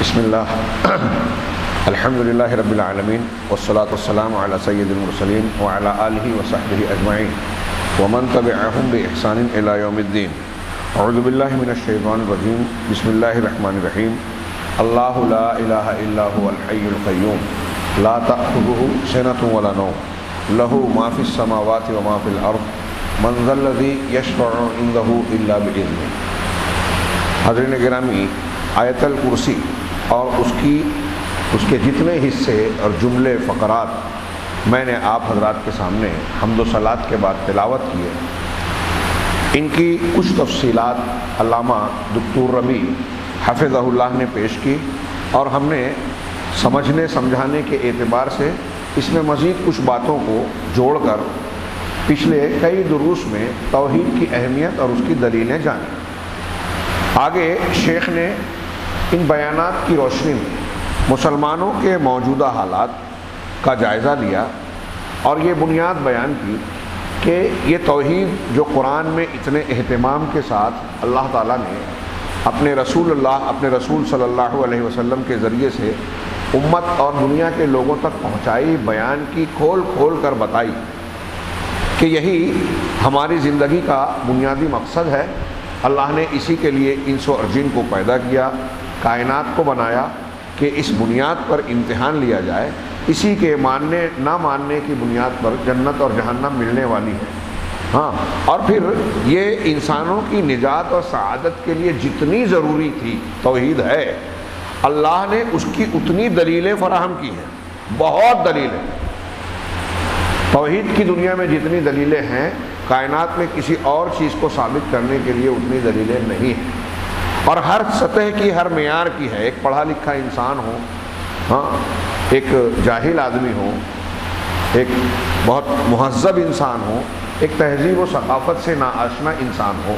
بسم اللہ الحمد للہ رب العالمین والصلاة والسلام علی سید المرسلین وعلی آلہ وصحبہ اجمعین ومن تبعہم بإحسان الی یوم الدین. اعوذ باللہ من الشیطان الرجیم. بسم اللہ الرحمن الرحیم. اللہ لا الہ الا هو الحی القیوم لا تأخذہ سنۃ ولا نوم لہ ما فی السماوات وما فی الارض من ذا الذی یشفع عندہ الا بإذنہ. حضرین گرامی، آیت الکرسی اور اس کے جتنے حصے اور جملے فقرات میں نے آپ حضرات کے سامنے حمد و صلات کے بعد تلاوت کیے، ان کی کچھ تفصیلات علامہ دکتور ربیع حفظہ اللہ نے پیش کی، اور ہم نے سمجھنے سمجھانے کے اعتبار سے اس میں مزید کچھ باتوں کو جوڑ کر پچھلے کئی دروس میں توحید کی اہمیت اور اس کی دلیلیں جانی. آگے شیخ نے ان بیانات کی روشنی میں مسلمانوں کے موجودہ حالات کا جائزہ لیا اور یہ بنیاد بیان کی کہ یہ توحید جو قرآن میں اتنے اہتمام کے ساتھ اللہ تعالیٰ نے اپنے رسول صلی اللہ علیہ وسلم کے ذریعے سے امت اور دنیا کے لوگوں تک پہنچائی، بیان کی، کھول کھول کر بتائی کہ یہی ہماری زندگی کا بنیادی مقصد ہے. اللہ نے اسی کے لیے انس و جن کو پیدا کیا، کائنات کو بنایا کہ اس بنیاد پر امتحان لیا جائے. اسی کے ماننے نہ ماننے کی بنیاد پر جنت اور جہنم ملنے والی ہے. اور پھر یہ انسانوں کی نجات اور سعادت کے لیے جتنی ضروری تھی توحید ہے، اللہ نے اس کی اتنی دلیلیں فراہم کی ہیں. بہت دلیلیں. توحید کی دنیا میں جتنی دلیلیں ہیں، کائنات میں کسی اور چیز کو ثابت کرنے کے لیے اتنی دلیلیں نہیں ہیں. اور ہر سطح کی، ہر معیار کی ہے. ایک پڑھا لکھا انسان ہو، ایک جاہل آدمی ہو، ایک بہت مہذب انسان ہو، ایک تہذیب و ثقافت سے ناآشنا انسان ہو،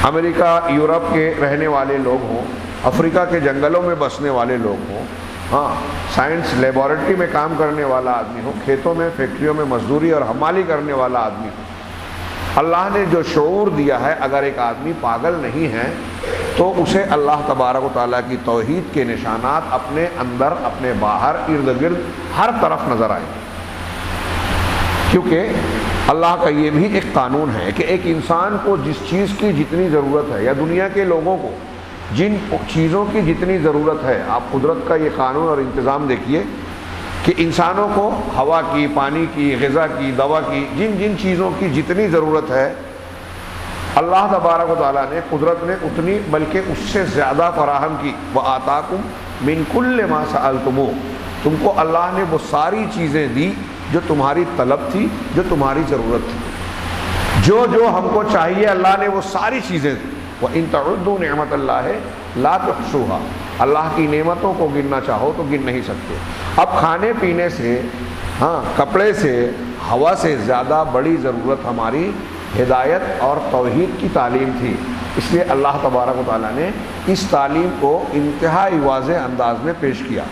امریکہ یورپ کے رہنے والے لوگ ہوں، افریقہ کے جنگلوں میں بسنے والے لوگ ہوں، سائنس لیبارٹری میں کام کرنے والا آدمی ہو، کھیتوں میں فیکٹریوں میں مزدوری اور حمالی کرنے والا آدمی ہو. اللہ نے جو شعور دیا ہے، اگر ایک آدمی پاگل نہیں ہے تو اسے اللہ تبارک و تعالیٰ کی توحید کے نشانات اپنے اندر، اپنے باہر، ارد گرد ہر طرف نظر آئیں گے. کیونکہ اللہ کا یہ بھی ایک قانون ہے کہ ایک انسان کو جس چیز کی جتنی ضرورت ہے، یا دنیا کے لوگوں کو جن چیزوں کی جتنی ضرورت ہے، آپ قدرت کا یہ قانون اور انتظام دیکھیے کہ انسانوں کو ہوا کی، پانی کی، غذا کی، دوا کی، جن جن چیزوں کی جتنی ضرورت ہے، اللہ تبارک و تعالیٰ نے، قدرت نے اتنی بلکہ اس سے زیادہ فراہم کی. وَآتَاكُم مِّن كُلِّ مَا سَأَلْتُمُوهُ. تم کو اللہ نے وہ ساری چیزیں دی جو تمہاری طلب تھی، جو تمہاری ضرورت تھی. جو ہم کو چاہیے اللہ نے وہ ساری چیزیں دی. وَإِن تَعُدُّوا نِعْمَةَ اللَّهِ لَا تُحْصُوهَا. اللہ کی نعمتوں کو گننا چاہو تو گن نہیں سکتے. اب کھانے پینے سے، کپڑے سے، ہوا سے زیادہ بڑی ضرورت ہماری ہدایت اور توحید کی تعلیم تھی. اس لیے اللہ تبارک و تعالیٰ نے اس تعلیم کو انتہائی واضح انداز میں پیش کیا.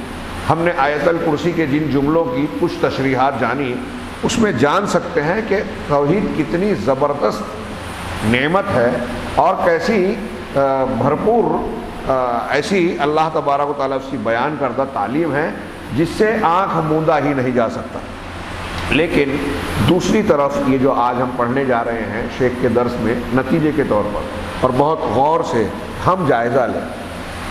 ہم نے آیت الکرسی کے جن جملوں کی کچھ تشریحات جانی، اس میں جان سکتے ہیں کہ توحید کتنی زبردست نعمت ہے اور کیسی بھرپور ایسی اللہ تبارک و تعالیٰ کی بیان کردہ تعلیم ہے جس سے آنکھ موندا ہی نہیں جا سکتا. لیکن دوسری طرف یہ جو آج ہم پڑھنے جا رہے ہیں شیخ کے درس میں، نتیجے کے طور پر اور بہت غور سے ہم جائزہ لیں.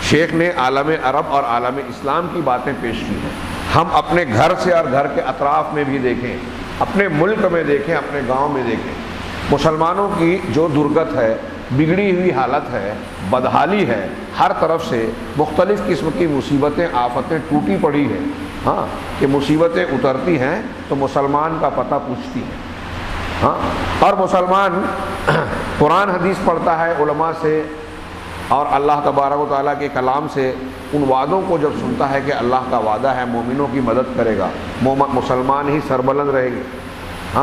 شیخ نے عالم عرب اور عالم اسلام کی باتیں پیش کی ہیں. ہم اپنے گھر سے اور گھر کے اطراف میں بھی دیکھیں، اپنے ملک میں دیکھیں، اپنے گاؤں میں دیکھیں. مسلمانوں کی جو درگت ہے، بگڑی ہوئی حالت ہے، بدحالی ہے، ہر طرف سے مختلف قسم کی مصیبتیں، آفتیں ٹوٹی پڑی ہیں. کہ مصیبتیں اترتی ہیں تو مسلمان کا پتہ پوچھتی ہیں. اور مسلمان قرآن حدیث پڑھتا ہے علماء سے اور اللہ تبارک و تعالیٰ کے کلام سے. ان وعدوں کو جب سنتا ہے کہ اللہ کا وعدہ ہے مومنوں کی مدد کرے گا، مسلمان ہی سربلند رہیں گے.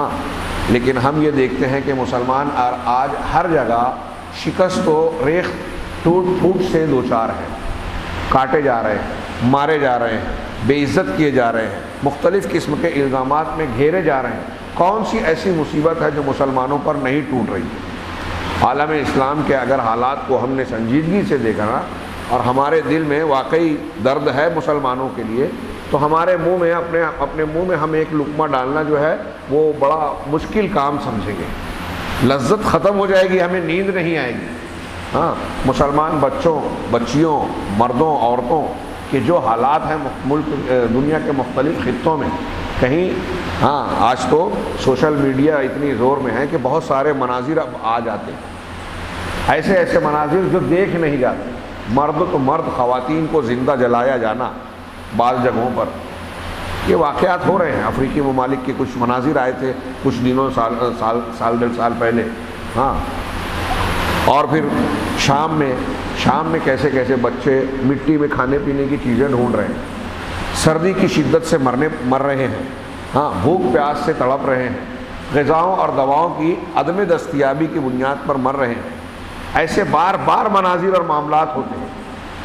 لیکن ہم یہ دیکھتے ہیں کہ مسلمان آج ہر جگہ شکست و ریخت، ٹوٹ پھوٹ سے دوچار ہیں. کاٹے جا رہے ہیں، مارے جا رہے ہیں، بے عزت کیے جا رہے ہیں، مختلف قسم کے الزامات میں گھیرے جا رہے ہیں. کون سی ایسی مصیبت ہے جو مسلمانوں پر نہیں ٹوٹ رہی ہے؟ عالم اسلام کے اگر حالات کو ہم نے سنجیدگی سے دیکھا نا اور ہمارے دل میں واقعی درد ہے مسلمانوں کے لیے، تو ہمارے منہ میں اپنے منہ میں ہم ایک لقمہ ڈالنا جو ہے وہ بڑا مشکل کام سمجھیں گے۔ لذت ختم ہو جائے گی، ہمیں نیند نہیں آئے گی۔ ہاں، مسلمان بچوں، بچیوں، مردوں، عورتوں کے جو حالات ہیں ملک دنیا کے مختلف خطوں میں، کہیں ہاں آج تو سوشل میڈیا اتنی زور میں ہے کہ بہت سارے مناظر اب آ جاتے ہیں، ایسے ایسے مناظر جو دیکھ نہیں جاتے۔ مرد تو مرد، خواتین کو زندہ جلایا جانا بعض جگہوں پر، یہ واقعات ہو رہے ہیں۔ افریقی ممالک کے کچھ مناظر آئے تھے کچھ دنوں، سال ڈیڑھ سال پہلے۔ ہاں، اور پھر شام میں کیسے کیسے بچے مٹی میں کھانے پینے کی چیزیں ڈھونڈ رہے ہیں، سردی کی شدت سے مر رہے ہیں، ہاں، بھوک پیاس سے تڑپ رہے ہیں، غذاؤں اور دواؤں کی عدم دستیابی کی بنیاد پر مر رہے ہیں۔ ایسے بار بار مناظر اور معاملات ہوتے ہیں۔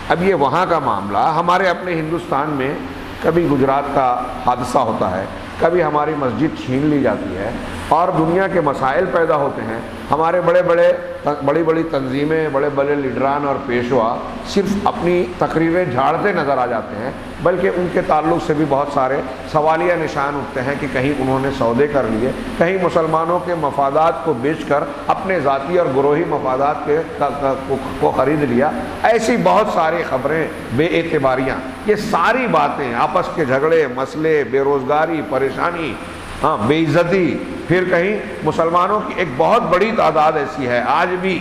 اب یہ وہاں کا معاملہ، ہمارے اپنے ہندوستان میں کبھی گجرات کا حادثہ ہوتا ہے، کبھی ہماری مسجد چھین لی جاتی ہے، اور دنیا کے مسائل پیدا ہوتے ہیں۔ ہمارے بڑی بڑی تنظیمیں، بڑے بڑے لیڈران اور پیشوا صرف اپنی تقریریں جھاڑتے نظر آ جاتے ہیں، بلکہ ان کے تعلق سے بھی بہت سارے سوالیہ نشان اٹھتے ہیں کہ کہیں انہوں نے سودے کر لیے، کہیں مسلمانوں کے مفادات کو بیچ کر اپنے ذاتی اور گروہی مفادات کو خرید لیا۔ ایسی بہت ساری خبریں، بے اعتباریاں، یہ ساری باتیں، آپس کے جھگڑے، مسئلے، بے روزگاری، پریشانی، ہاں، بے عزتی، پھر کہیں مسلمانوں کی ایک بہت بڑی تعداد ایسی ہے آج بھی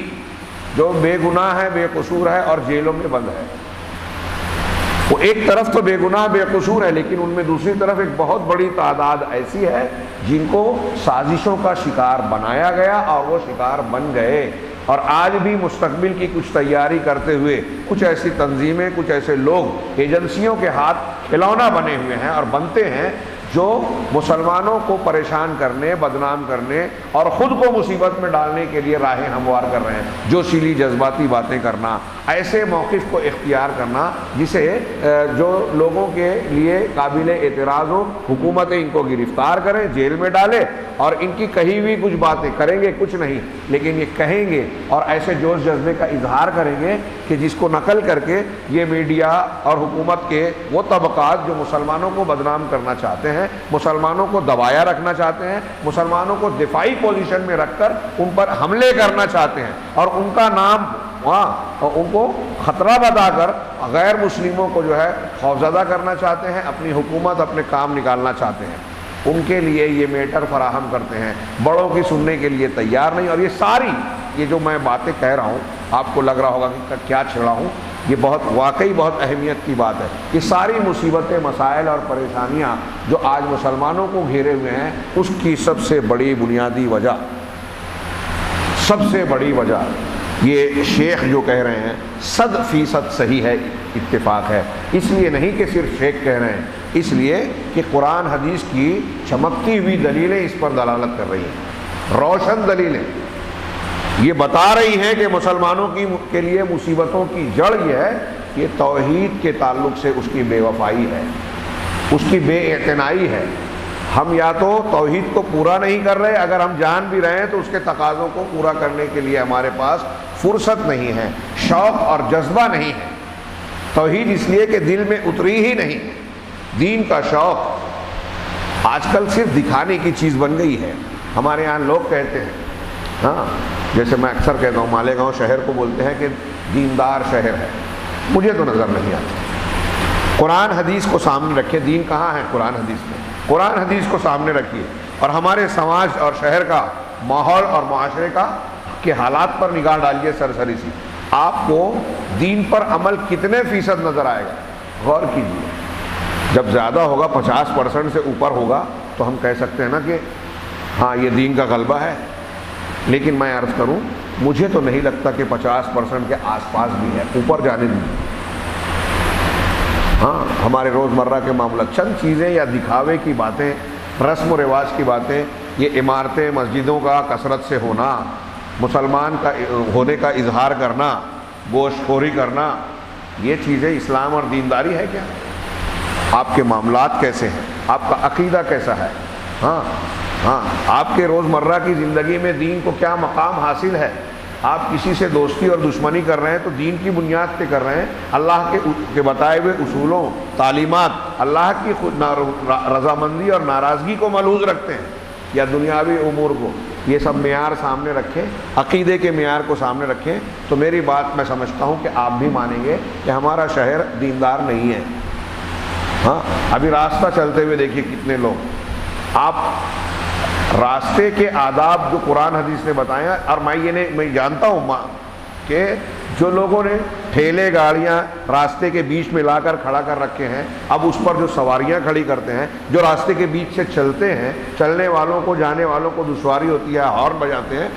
جو بے گناہ ہے، بے قصور ہے اور جیلوں میں بند ہے۔ وہ ایک طرف تو بے گناہ بے قصور ہے، لیکن ان میں دوسری طرف ایک بہت بڑی تعداد ایسی ہے جن کو سازشوں کا شکار بنایا گیا اور وہ شکار بن گئے، اور آج بھی مستقبل کی کچھ تیاری کرتے ہوئے کچھ ایسی تنظیمیں، کچھ ایسے لوگ ایجنسیوں کے ہاتھ کھلونا بنے ہوئے ہیں اور بنتے ہیں جو مسلمانوں کو پریشان کرنے، بدنام کرنے اور خود کو مصیبت میں ڈالنے کے لیے راہیں ہموار کر رہے ہیں۔ جو سیلی جذباتی باتیں کرنا، ایسے موقف کو اختیار کرنا جسے جو لوگوں کے لیے قابل اعتراض ہو، حکومت ان کو گرفتار کرے، جیل میں ڈالے، اور ان کی کہی ہوئی کچھ باتیں کریں گے کچھ نہیں، لیکن یہ کہیں گے اور ایسے جوش جذبے کا اظہار کریں گے کہ جس کو نقل کر کے یہ میڈیا اور حکومت کے وہ طبقات جو مسلمانوں کو بدنام کرنا چاہتے ہیں، مسلمانوں کو دبایا رکھنا چاہتے ہیں، مسلمانوں کو دفاعی پوزیشن میں رکھ کر ان پر حملے کرنا چاہتے ہیں، اور ان کا نام ان کو خطرہ بتا کر غیر مسلموں کو جو ہے خوفزدہ کرنا چاہتے ہیں، اپنی حکومت، اپنے کام نکالنا چاہتے ہیں، ان کے لیے یہ میٹر فراہم کرتے ہیں، بڑوں کی سننے کے لیے تیار نہیں۔ اور یہ ساری یہ جو میں باتیں کہہ رہا ہوں، آپ کو لگ رہا ہوگا کہ کیا چھڑا ہوں، یہ واقعی بہت اہمیت کی بات ہے۔ یہ ساری مصیبتیں، مسائل اور پریشانیاں جو آج مسلمانوں کو گھیرے ہوئے ہیں، اس کی سب سے بڑی بنیادی وجہ، سب سے بڑی وجہ یہ شیخ جو کہہ رہے ہیں 100% صحیح ہے، اتفاق ہے۔ اس لیے نہیں کہ صرف شیخ کہہ رہے ہیں، اس لیے کہ قرآن حدیث کی چمکتی ہوئی دلیلیں اس پر دلالت کر رہی ہیں، روشن دلیلیں یہ بتا رہی ہیں کہ مسلمانوں کے لیے مصیبتوں کی جڑ یہ ہے کہ توحید کے تعلق سے اس کی بے وفائی ہے، اس کی بے اعتنائی ہے۔ ہم یا تو توحید کو پورا نہیں کر رہے، اگر ہم جان بھی رہے ہیں تو اس کے تقاضوں کو پورا کرنے کے لیے ہمارے پاس فرصت نہیں ہے، شوق اور جذبہ نہیں ہے۔ توحید اس لیے کہ دل میں اتری ہی نہیں، دین کا شوق آج کل صرف دکھانے کی چیز بن گئی ہے۔ ہمارے یہاں لوگ کہتے ہیں، ہاں، جیسے میں اکثر کہتا ہوں، مالیگاؤں شہر کو بولتے ہیں کہ دیندار شہر ہے، مجھے تو نظر نہیں آتا۔ قرآن حدیث کو سامنے رکھے، دین کہاں ہے قرآن حدیث میں؟ قرآن حدیث کو سامنے رکھیے اور ہمارے سماج اور شہر کا ماحول اور معاشرے کے حالات پر نگاہ ڈالیے سرسری سی، آپ کو دین پر عمل کتنے فیصد نظر آئے گا؟ غور کیجیے۔ جب زیادہ ہوگا، 50% سے اوپر ہوگا، تو ہم کہہ سکتے ہیں نا کہ ہاں یہ دین کا غلبہ ہے۔ لیکن میں عرض کروں، مجھے تو نہیں لگتا کہ 50% کے آس پاس بھی ہے، اوپر جانے نہیں۔ ہاں، ہمارے روزمرہ کے معاملات، چند چیزیں یا دکھاوے کی باتیں، رسم و رواج کی باتیں، یہ عمارتیں، مسجدوں کا کثرت سے ہونا، مسلمان کا ہونے کا اظہار کرنا، گوشت خوری کرنا، یہ چیزیں اسلام اور دینداری ہے کیا؟ آپ کے معاملات کیسے ہیں؟ آپ کا عقیدہ کیسا ہے؟ ہاں، آپ کے روزمرہ کی زندگی میں دین کو کیا مقام حاصل ہے؟ آپ کسی سے دوستی اور دشمنی کر رہے ہیں تو دین کی بنیاد پہ کر رہے ہیں، اللہ کے بتائے ہوئے اصولوں، تعلیمات، اللہ کی رضامندی اور ناراضگی کو ملحوظ رکھتے ہیں یا دنیاوی امور کو، یہ سب معیار سامنے رکھیں، عقیدے کے معیار کو سامنے رکھیں، تو میری بات میں سمجھتا ہوں کہ آپ بھی مانیں گے کہ ہمارا شہر دیندار نہیں ہے۔ ہاں، ابھی راستہ چلتے ہوئے دیکھیے کتنے لوگ، آپ راستے کے آداب جو قرآن حدیث نے بتائے ہیں، اور میں جانتا ہوں کہ جو لوگوں نے ٹھیلے گاڑیاں راستے کے بیچ میں لا کر کھڑا کر رکھے ہیں، اب اس پر جو سواریاں کھڑی کرتے ہیں، جو راستے کے بیچ سے چلتے ہیں، چلنے والوں کو، جانے والوں کو دشواری ہوتی ہے، ہارن بجاتے ہیں،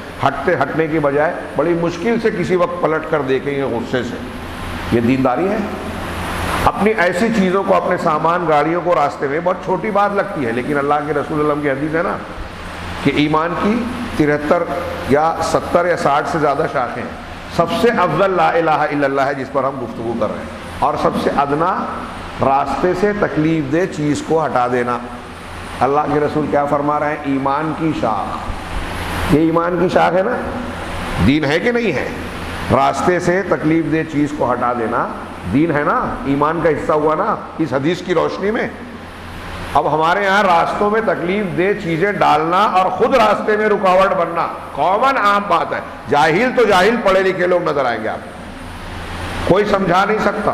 ہٹنے کی بجائے بڑی مشکل سے کسی وقت پلٹ کر دیکھیں گے غصے سے، یہ دینداری ہے؟ اپنی ایسی چیزوں کو، اپنے سامان، گاڑیوں کو راستے میں، بہت چھوٹی بات لگتی ہے، لیکن اللہ کے رسول اللہ کی حدیث ہے نا کہ ایمان کی 73 یا 70 یا 60 سے زیادہ شاخیں ہیں، سب سے افضل لا الہ الا اللہ ہے جس پر ہم گفتگو کر رہے ہیں، اور سب سے ادنا راستے سے تکلیف دہ چیز کو ہٹا دینا۔ اللہ کے رسول کیا فرما رہے ہیں؟ ایمان کی شاخ، یہ ایمان کی شاخ ہے نا، دین ہے کہ نہیں ہے؟ راستے سے تکلیف دہ چیز کو ہٹا دینا دین ہے نا، ایمان کا حصہ ہوا نا اس حدیث کی روشنی میں۔ اب ہمارے یہاں راستوں میں تکلیف دہ چیزیں ڈالنا اور خود راستے میں رکاوٹ بننا کامن عام بات ہے۔ جاہل تو جاہل، پڑھے لکھے لوگ نظر آئیں گے آپ کو، کوئی سمجھا نہیں سکتا۔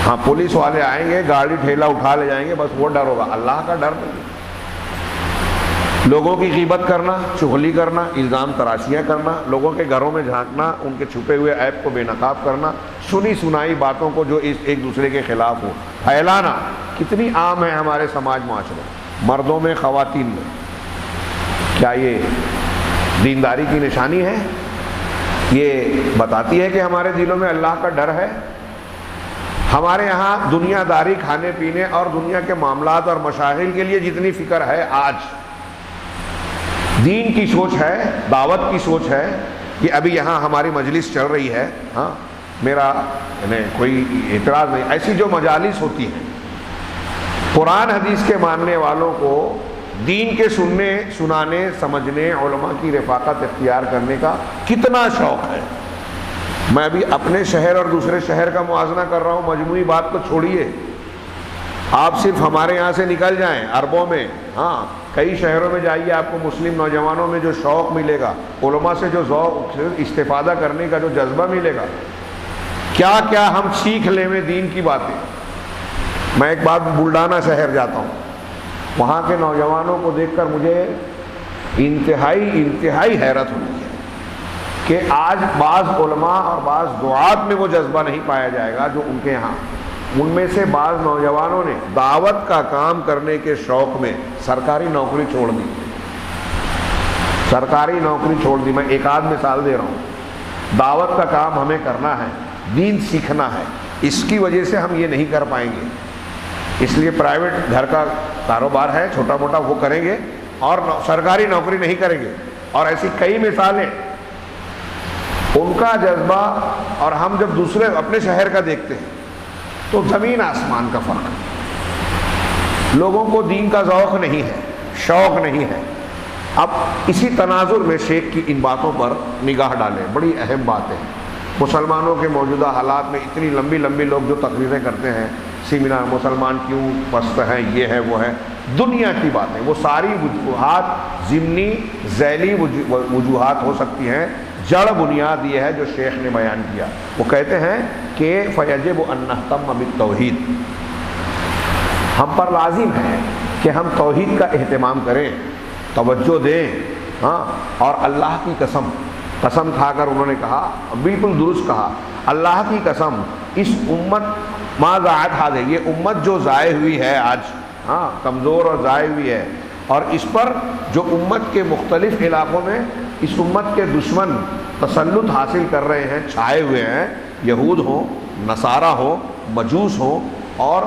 ہاں، پولیس والے آئیں گے، گاڑی ٹھیلا اٹھا لے جائیں گے، بس وہ ڈر ہوگا، اللہ کا ڈر نہیں۔ لوگوں کی غیبت کرنا، چغلی کرنا، الزام تراشیاں کرنا، لوگوں کے گھروں میں جھانکنا، ان کے چھپے ہوئے عیب کو بے نقاب کرنا، سنی سنائی باتوں کو جو ایک دوسرے کے خلاف ہو پھیلانا، کتنی عام ہے ہمارے سماج معاشرے، مردوں میں، خواتین میں۔ کیا یہ دینداری کی نشانی ہے؟ یہ بتاتی ہے کہ ہمارے دلوں میں اللہ کا ڈر ہے؟ ہمارے یہاں دنیا داری، کھانے پینے اور دنیا کے معاملات اور مشاغل کے لیے جتنی فکر ہے، آج دین کی سوچ ہے، دعوت کی سوچ ہے۔ کہ ابھی یہاں ہماری مجلس چل رہی ہے، ہاں، میرا کوئی اعتراض نہیں، ایسی جو مجالس ہوتی ہیں، قرآن حدیث کے ماننے والوں کو دین کے سننے، سنانے، سمجھنے، علماء کی رفاقت اختیار کرنے کا کتنا شوق ہے۔ میں ابھی اپنے شہر اور دوسرے شہر کا موازنہ کر رہا ہوں، مجموعی بات کو چھوڑیے، آپ صرف ہمارے یہاں سے نکل جائیں عربوں میں، ہاں، کئی شہروں میں جائیے، آپ کو مسلم نوجوانوں میں جو شوق ملے گا، علماء سے جو ذوق استفادہ کرنے کا جو جذبہ ملے گا، کیا کیا ہم سیکھ لیں میں دین کی باتیں۔ میں ایک بار بلڈانا شہر جاتا ہوں، وہاں کے نوجوانوں کو دیکھ کر مجھے انتہائی حیرت ہوتی ہے کہ آج بعض علماء اور بعض دعات میں وہ جذبہ نہیں پایا جائے گا جو ان کے یہاں۔ ان میں سے بعض نوجوانوں نے دعوت کا کام کرنے کے شوق میں سرکاری نوکری چھوڑ دی، سرکاری نوکری چھوڑ دی۔ میں ایک آدھ مثال دے رہا ہوں، دعوت کا کام ہمیں کرنا ہے، دین سیکھنا ہے، اس کی وجہ سے ہم یہ نہیں کر پائیں گے، اس لیے پرائیویٹ گھر کا کاروبار ہے چھوٹا موٹا وہ کریں گے اور سرکاری نوکری نہیں کریں گے، اور ایسی کئی مثالیں۔ ان کا جذبہ اور ہم جب دوسرے اپنے شہر کا دیکھتے ہیں تو زمین آسمان کا فرق ہے۔ لوگوں کو دین کا ذوق نہیں ہے، شوق نہیں ہے۔ اب اسی تناظر میں شیخ کی ان باتوں پر نگاہ ڈالیں، بڑی اہم بات ہے۔ مسلمانوں کے موجودہ حالات میں اتنی لمبی لمبی لوگ جو تقریریں کرتے ہیں، سیمینار، مسلمان کیوں پست ہیں، یہ ہے وہ ہے، دنیا کی باتیں، وہ ساری وجوہات ضمنی ذیلی وجوہات ہو سکتی ہیں، جڑ بنیاد یہ ہے جو شیخ نے بیان کیا۔ وہ کہتے ہیں کہ فَيَجِبُ أَن نَهْتَمَّ بِالتَّوْحِيدِ، ہم پر لازم ہے کہ ہم توحید کا اہتمام کریں، توجہ دیں، ہاں، اور اللہ کی قسم کھا کر انہوں نے کہا، بالکل درست کہا، اللہ کی قسم، اس امت ما ضاعت هذه، یہ امت جو ضائع ہوئی ہے آج، ہاں، کمزور اور ضائع ہوئی ہے، اور اس پر جو امت کے مختلف علاقوں میں اس امت کے دشمن تسلط حاصل کر رہے ہیں، چھائے ہوئے ہیں، یہود ہوں، نصارہ ہوں، مجوس ہوں، اور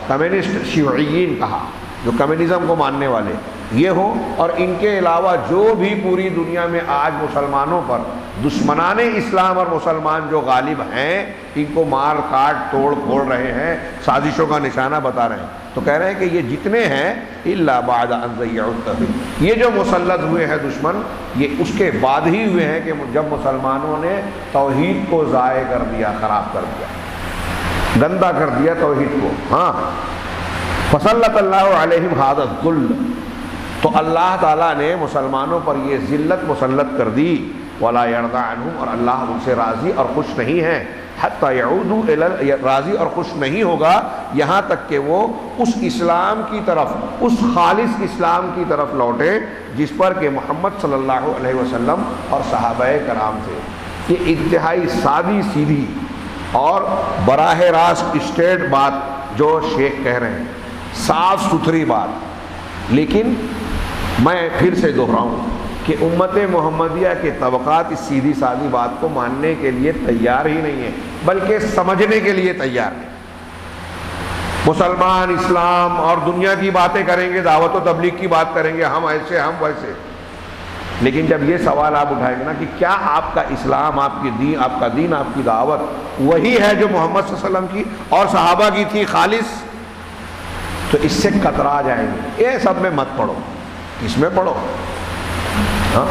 کمیونسٹ شیعیین کہا، جو کمیونزم کو ماننے والے یہ ہوں، اور ان کے علاوہ جو بھی پوری دنیا میں آج مسلمانوں پر دشمنان اسلام اور مسلمان جو غالب ہیں ان کو مار کاٹ توڑ پھوڑ رہے ہیں، سازشوں کا نشانہ بتا رہے ہیں۔ تو کہہ رہے ہیں کہ یہ جتنے ہیں الا بعد ان ضیعوا التوحید، یہ جو مسلط ہوئے ہیں دشمن، یہ اس کے بعد ہی ہوئے ہیں کہ جب مسلمانوں نے توحید کو ضائع کر دیا، خراب کر دیا، گندا کر دیا توحید کو۔ ہاں، فسلط اللہ علیہم ھذا الذل، تو اللہ تعالیٰ نے مسلمانوں پر یہ ذلت مسلط کر دی۔ ولا یرضی عنہم، اور اللہ ان سے راضی اور خوش نہیں ہے، حتی یعودوا الی، راضی اور خوش نہیں ہوگا یہاں تک کہ وہ اس اسلام کی طرف، اس خالص اسلام کی طرف لوٹے جس پر کہ محمد صلی اللہ علیہ وسلم اور صحابہ کرام تھے۔ یہ انتہائی سادی سیدھی اور براہ راست اسٹریٹ بات جو شیخ کہہ رہے ہیں، صاف ستھری بات، لیکن میں پھر سے دہراؤں کہ امت محمدیہ کے طبقات اس سیدھی سادی بات کو ماننے کے لیے تیار ہی نہیں ہے، بلکہ سمجھنے کے لیے تیار نہیں۔ مسلمان اسلام اور دنیا کی باتیں کریں گے، دعوت و تبلیغ کی بات کریں گے، ہم ایسے ہم ویسے، لیکن جب یہ سوال آپ اٹھائیں گے نا کہ کیا آپ کا اسلام، آپ کی دین، آپ کا دین، آپ کی دعوت وہی ہے جو محمد صلی اللہ علیہ وسلم کی اور صحابہ کی تھی خالص، تو اس سے کترا جائیں گے۔ یہ سب میں مت پڑھو، اس میں پڑھو۔ ہاں،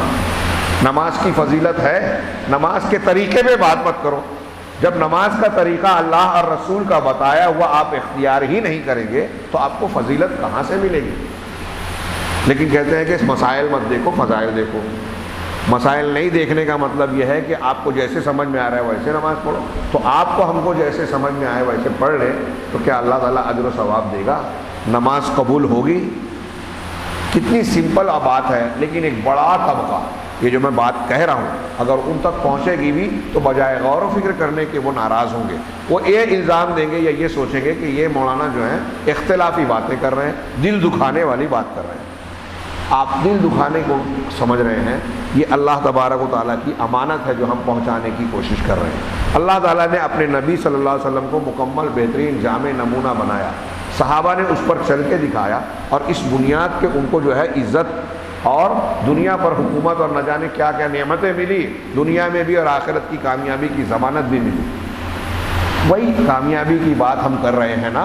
نماز کی فضیلت ہے، نماز کے طریقے میں بات مت کرو۔ جب نماز کا طریقہ اللہ اور رسول کا بتایا ہوا آپ اختیار ہی نہیں کریں گے تو آپ کو فضیلت کہاں سے ملے گی؟ لیکن کہتے ہیں کہ اس مسائل مت دیکھو، فضائل دیکھو۔ مسائل نہیں دیکھنے کا مطلب یہ ہے کہ آپ کو جیسے سمجھ میں آ رہا ہے ویسے نماز پڑھو۔ تو آپ کو ہم کو جیسے سمجھ میں آئے ویسے پڑھ لیں تو کیا اللہ تعالیٰ اجر و ثواب دے گا؟ نماز قبول ہوگی؟ کتنی سمپل بات ہے، لیکن ایک بڑا طبقہ، یہ جو میں بات کہہ رہا ہوں، اگر ان تک پہنچے گی بھی تو بجائے غور و فکر کرنے کے وہ ناراض ہوں گے، وہ یہ الزام دیں گے یا یہ سوچیں گے کہ یہ مولانا جو ہیں اختلافی باتیں کر رہے ہیں، دل دکھانے والی بات کر رہے ہیں۔ آپ دل دکھانے کو سمجھ رہے ہیں، یہ اللہ تبارک و تعالیٰ کی امانت ہے جو ہم پہنچانے کی کوشش کر رہے ہیں۔ اللہ تعالیٰ نے اپنے نبی صلی اللہ علیہ وسلم کو مکمل بہترین جامع نمونہ بنایا، صحابہ نے اس پر چل کے دکھایا، اور اس بنیاد کے ان کو جو ہے عزت اور دنیا پر حکومت اور نہ جانے کیا کیا نعمتیں ملی، دنیا میں بھی اور آخرت کی کامیابی کی ضمانت بھی ملی۔ وہی کامیابی کی بات ہم کر رہے ہیں نا۔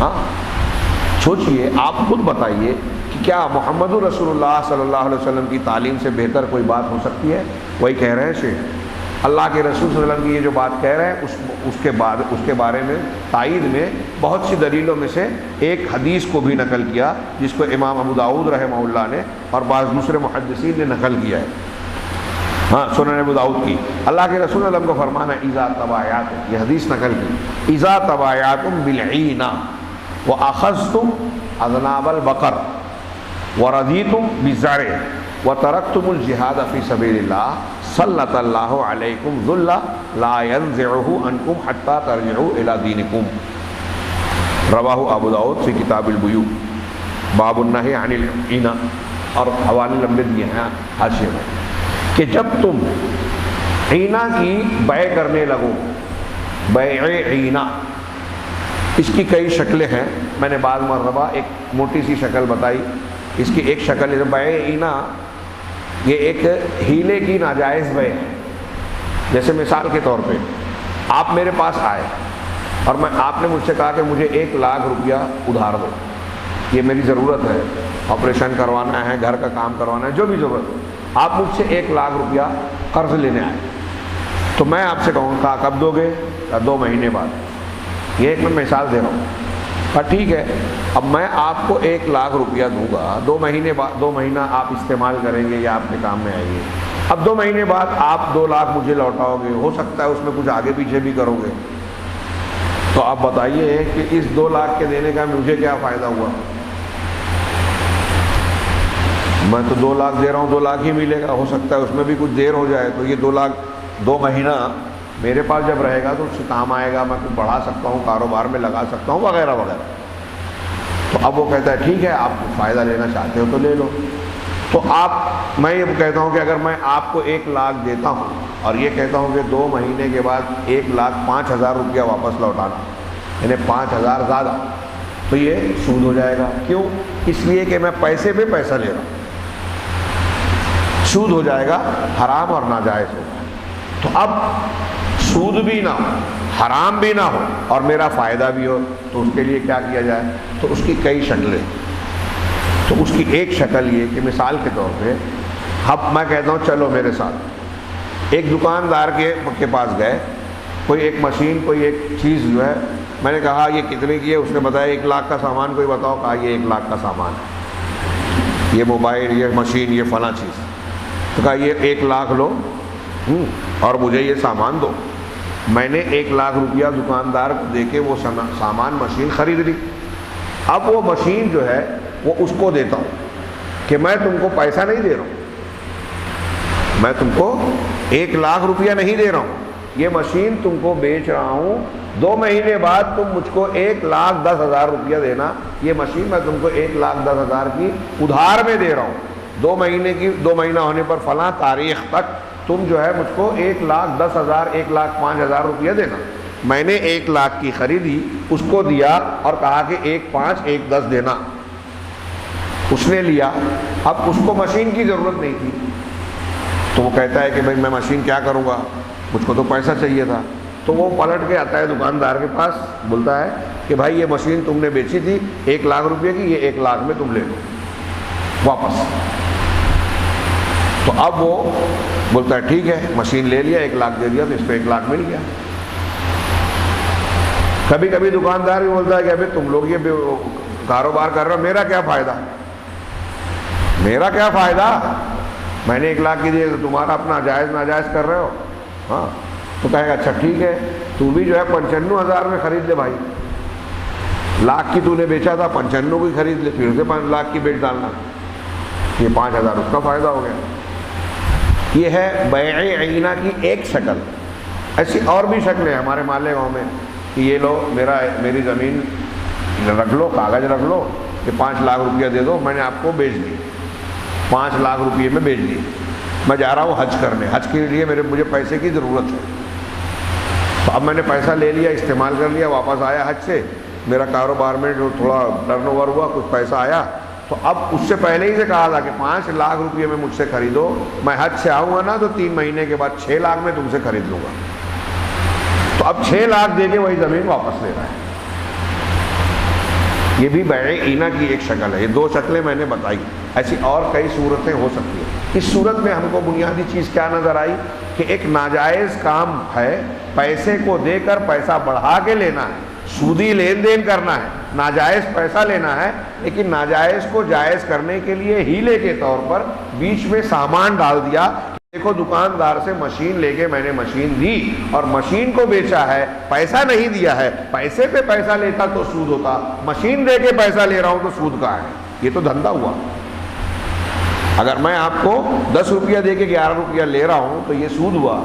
ہاں، سوچئے، آپ خود بتائیے کہ کیا محمد رسول اللہ صلی اللہ علیہ وسلم کی تعلیم سے بہتر کوئی بات ہو سکتی ہے؟ وہی کہہ رہے ہیں شیخ، اللہ کے رسول صلی اللہ علیہ وسلم کی یہ جو بات کہہ رہے ہیں اس کے بارے میں تائید میں بہت سی دلیلوں میں سے ایک حدیث کو بھی نقل کیا، جس کو امام ابو داؤد رحمہ اللہ نے اور بعض دوسرے محدثین نے نقل کیا ہے۔ ہاں، سنن ابو داؤد کی، اللہ کے رسول صلی اللہ علیہ وسلم کا فرمان ہے اذا تبایعتم، یہ حدیث نقل کی، اذا تبایعتم بالعینہ واخذتم اذناب البقر ورضیتم بالزرع وترکتم الجہاد فی سبیل اللہ سلط اللہ علیکم ذلہ لا ینزعہ عنکم حتی ترجعوا الی دینکم۔ رواہ ابو داؤد فی کتاب البیوع، باب النہی عن العینہ، اور حوالے لمبے دیے ہیں حاشیے میں، کہ جب تم عینہ کی بیع کرنے لگو، بیع عینہ، اس کی کئی شکلیں ہیں، میں نے بعض مرتبہ ایک موٹی سی شکل بتائی، اس کی ایک شکل ہے بیع عینہ، یہ ایک ہیلے کی ناجائز بیع ہے۔ جیسے مثال کے طور پہ آپ میرے پاس آئے اور آپ نے مجھ سے کہا کہ مجھے 1,00,000 روپیہ ادھار دو، یہ میری ضرورت ہے، آپریشن کروانا ہے، گھر کا کام کروانا ہے، جو بھی ضرورت ہے، آپ مجھ سے 1,00,000 روپیہ قرض لینے آئے، تو میں آپ سے کہوں گا کب دو گے؟ 2 مہینے بعد۔ یہ ایک میں مثال دے رہا ہوں، پر ٹھیک ہے، اب میں آپ کو 1,00,000 روپیہ دوں گا، 2 مہینے بعد، 2 مہینہ آپ استعمال کریں گے یا آپ کے کام میں آئیں گے، اب 2 مہینے بعد آپ 2,00,000 مجھے لوٹاؤ گے، ہو سکتا ہے اس میں کچھ آگے پیچھے بھی کرو گے، تو آپ بتائیے کہ اس 2,00,000 کے دینے کا مجھے کیا فائدہ ہوا؟ میں تو 2,00,000 دے رہا ہوں، 2,00,000 ہی ملے گا، ہو سکتا ہے اس میں بھی کچھ دیر ہو جائے، تو یہ 2,00,000 2 مہینہ میرے پاس جب رہے گا تو اس سے کام آئے گا، میں کچھ بڑھا سکتا ہوں، کاروبار میں لگا سکتا ہوں، وغیرہ وغیرہ۔ تو اب وہ کہتا ہے ٹھیک ہے، آپ فائدہ لینا چاہتے ہو تو لے لو۔ تو میں یہ کہتا ہوں کہ اگر میں آپ کو 1,00,000 دیتا ہوں اور یہ کہتا ہوں کہ 2 مہینے کے بعد 1,05,000 روپیہ واپس لوٹانا، یعنی 5,000 زیادہ، تو یہ سود ہو جائے گا۔ کیوں؟ اس لیے کہ میں پیسے پہ پیسہ لے رہا ہوں، سود ہو جائے گا، حرام اور ناجائز ہوگا۔ تو اب سود بھی نہ ہو، حرام بھی نہ ہو اور میرا فائدہ بھی ہو، تو اس کے لیے کیا کیا جائے؟ تو اس کی کئی شکلیں۔ تو اس کی ایک شکل یہ کہ مثال کے طور پہ اب میں کہتا ہوں چلو میرے ساتھ، ایک دکاندار کے پاس گئے، کوئی ایک مشین، کوئی ایک چیز جو ہے، میں نے کہا یہ کتنے کی ہے؟ اس نے بتایا 1 لاکھ کا سامان، کوئی بتاؤ؟ کہا یہ 1 لاکھ کا سامان ہے، یہ موبائل، یہ مشین، یہ فلاں چیز۔ تو کہا یہ 1 لاکھ لو اور مجھے یہ سامان دو۔ میں نے 1 لاکھ روپیہ دکاندار کو دے کے وہ سامان مشین خرید لی۔ اب وہ مشین جو ہے وہ اس کو دیتا ہوں کہ میں تم کو پیسہ نہیں دے رہا ہوں، میں تم کو 1 لاکھ روپیہ نہیں دے رہا ہوں، یہ مشین تم کو بیچ رہا ہوں، 2 مہینے بعد تم مجھ کو 1,10,000 روپیہ دینا۔ یہ مشین میں تم کو 1,10,000 کی ادھار میں دے رہا ہوں، 2 مہینہ ہونے پر فلاں تاریخ تک تم جو ہے مجھ کو 1,10,000 1,05,000 روپیہ دینا۔ میں نے 1 لاکھ کی خریدی، اس کو دیا اور کہا کہ 1,05 1,10 دینا۔ اس نے لیا، اب اس کو مشین کی ضرورت نہیں تھی، تو وہ کہتا ہے کہ بھائی میں مشین کیا کروں گا، مجھ کو تو پیسہ چاہیے تھا۔ تو وہ پلٹ کے آتا ہے دکاندار کے پاس، بولتا ہے کہ بھائی یہ مشین تم نے بیچی تھی 1 لاکھ روپے کی، یہ 1 لاکھ میں تم لے لو واپس۔ تو اب وہ بولتا ہے ٹھیک ہے، مشین لے لیا، 1 لاکھ دے دیا، تو اس کو 1 لاکھ مل گیا۔ کبھی کبھی دکاندار بھی بولتا ہے کہ ابھی تم لوگ یہ کاروبار کر رہے ہو، میرا کیا فائدہ، میرا کیا فائدہ، میں نے 1 لاکھ کی دی تو تمہارا اپنا جائز ناجائز کر رہے ہو۔ ہاں، تو کہے گا اچھا ٹھیک ہے، تو بھی جو ہے 95,000 میں خرید لے بھائی، لاکھ کی تو نے بیچا تھا، 95 کی خرید لے، پھر سے 5 لاکھ کی بیچ ڈالنا، یہ 5,000 اس کا فائدہ ہو گیا۔ یہ ہے بیع عینہ کی ایک شکل۔ ایسی اور بھی شکلیں ہیں ہمارے مالیگاؤں میں کہ یہ لو میری زمین رکھ لو، کاغذ رکھ لو کہ 5 لاکھ روپیہ دے دو، میں نے آپ کو بیچ دی، 5 لاکھ روپیے میں بیچ دی، میں جا رہا ہوں حج کرنے، حج کے لیے مجھے پیسے کی ضرورت ہے، تو اب میں نے پیسہ لے لیا، استعمال کر لیا، واپس آیا حج سے، میرا کاروبار میں جو تھوڑا ٹرن اوور ہوا، کچھ پیسہ آیا، تو اب اس سے پہلے ہی سے کہا تھا کہ 5 لاکھ روپیے میں مجھ سے خریدو، میں حج سے آؤں گا نا تو 3 مہینے کے بعد 6 لاکھ میں تم سے خرید لوں گا۔ تو اب 6 لاکھ دے کے وہی زمین واپس لے رہا ہے۔ یہ بھی بیع عینہ کی ایک شکل ہے۔ یہ 2 شکلیں میں نے بتائی، ایسی اور کئی صورتیں ہو سکتی ہیں۔ اس صورت میں ہم کو بنیادی چیز کیا نظر آئی کہ ایک ناجائز کام ہے، پیسے کو دے کر پیسہ بڑھا کے لینا ہے، سودی لین دین کرنا ہے، ناجائز پیسہ لینا ہے، لیکن ناجائز کو جائز کرنے کے لیے ہیلے کے طور پر بیچ میں سامان ڈال دیا۔ دیکھو دکاندار سے مشین لے کے میں نے مشین دی اور مشین کو بیچا ہے، پیسہ نہیں دیا ہے، پیسے پہ پیسہ لیتا تو سود ہوتا، مشین دے کے پیسہ لے رہا ہوں تو سود کہاں ہے؟ یہ تو دھندا ہوا۔ اگر میں آپ کو 10 روپیہ دے کے 11 روپیہ لے رہا ہوں تو یہ سود ہوا،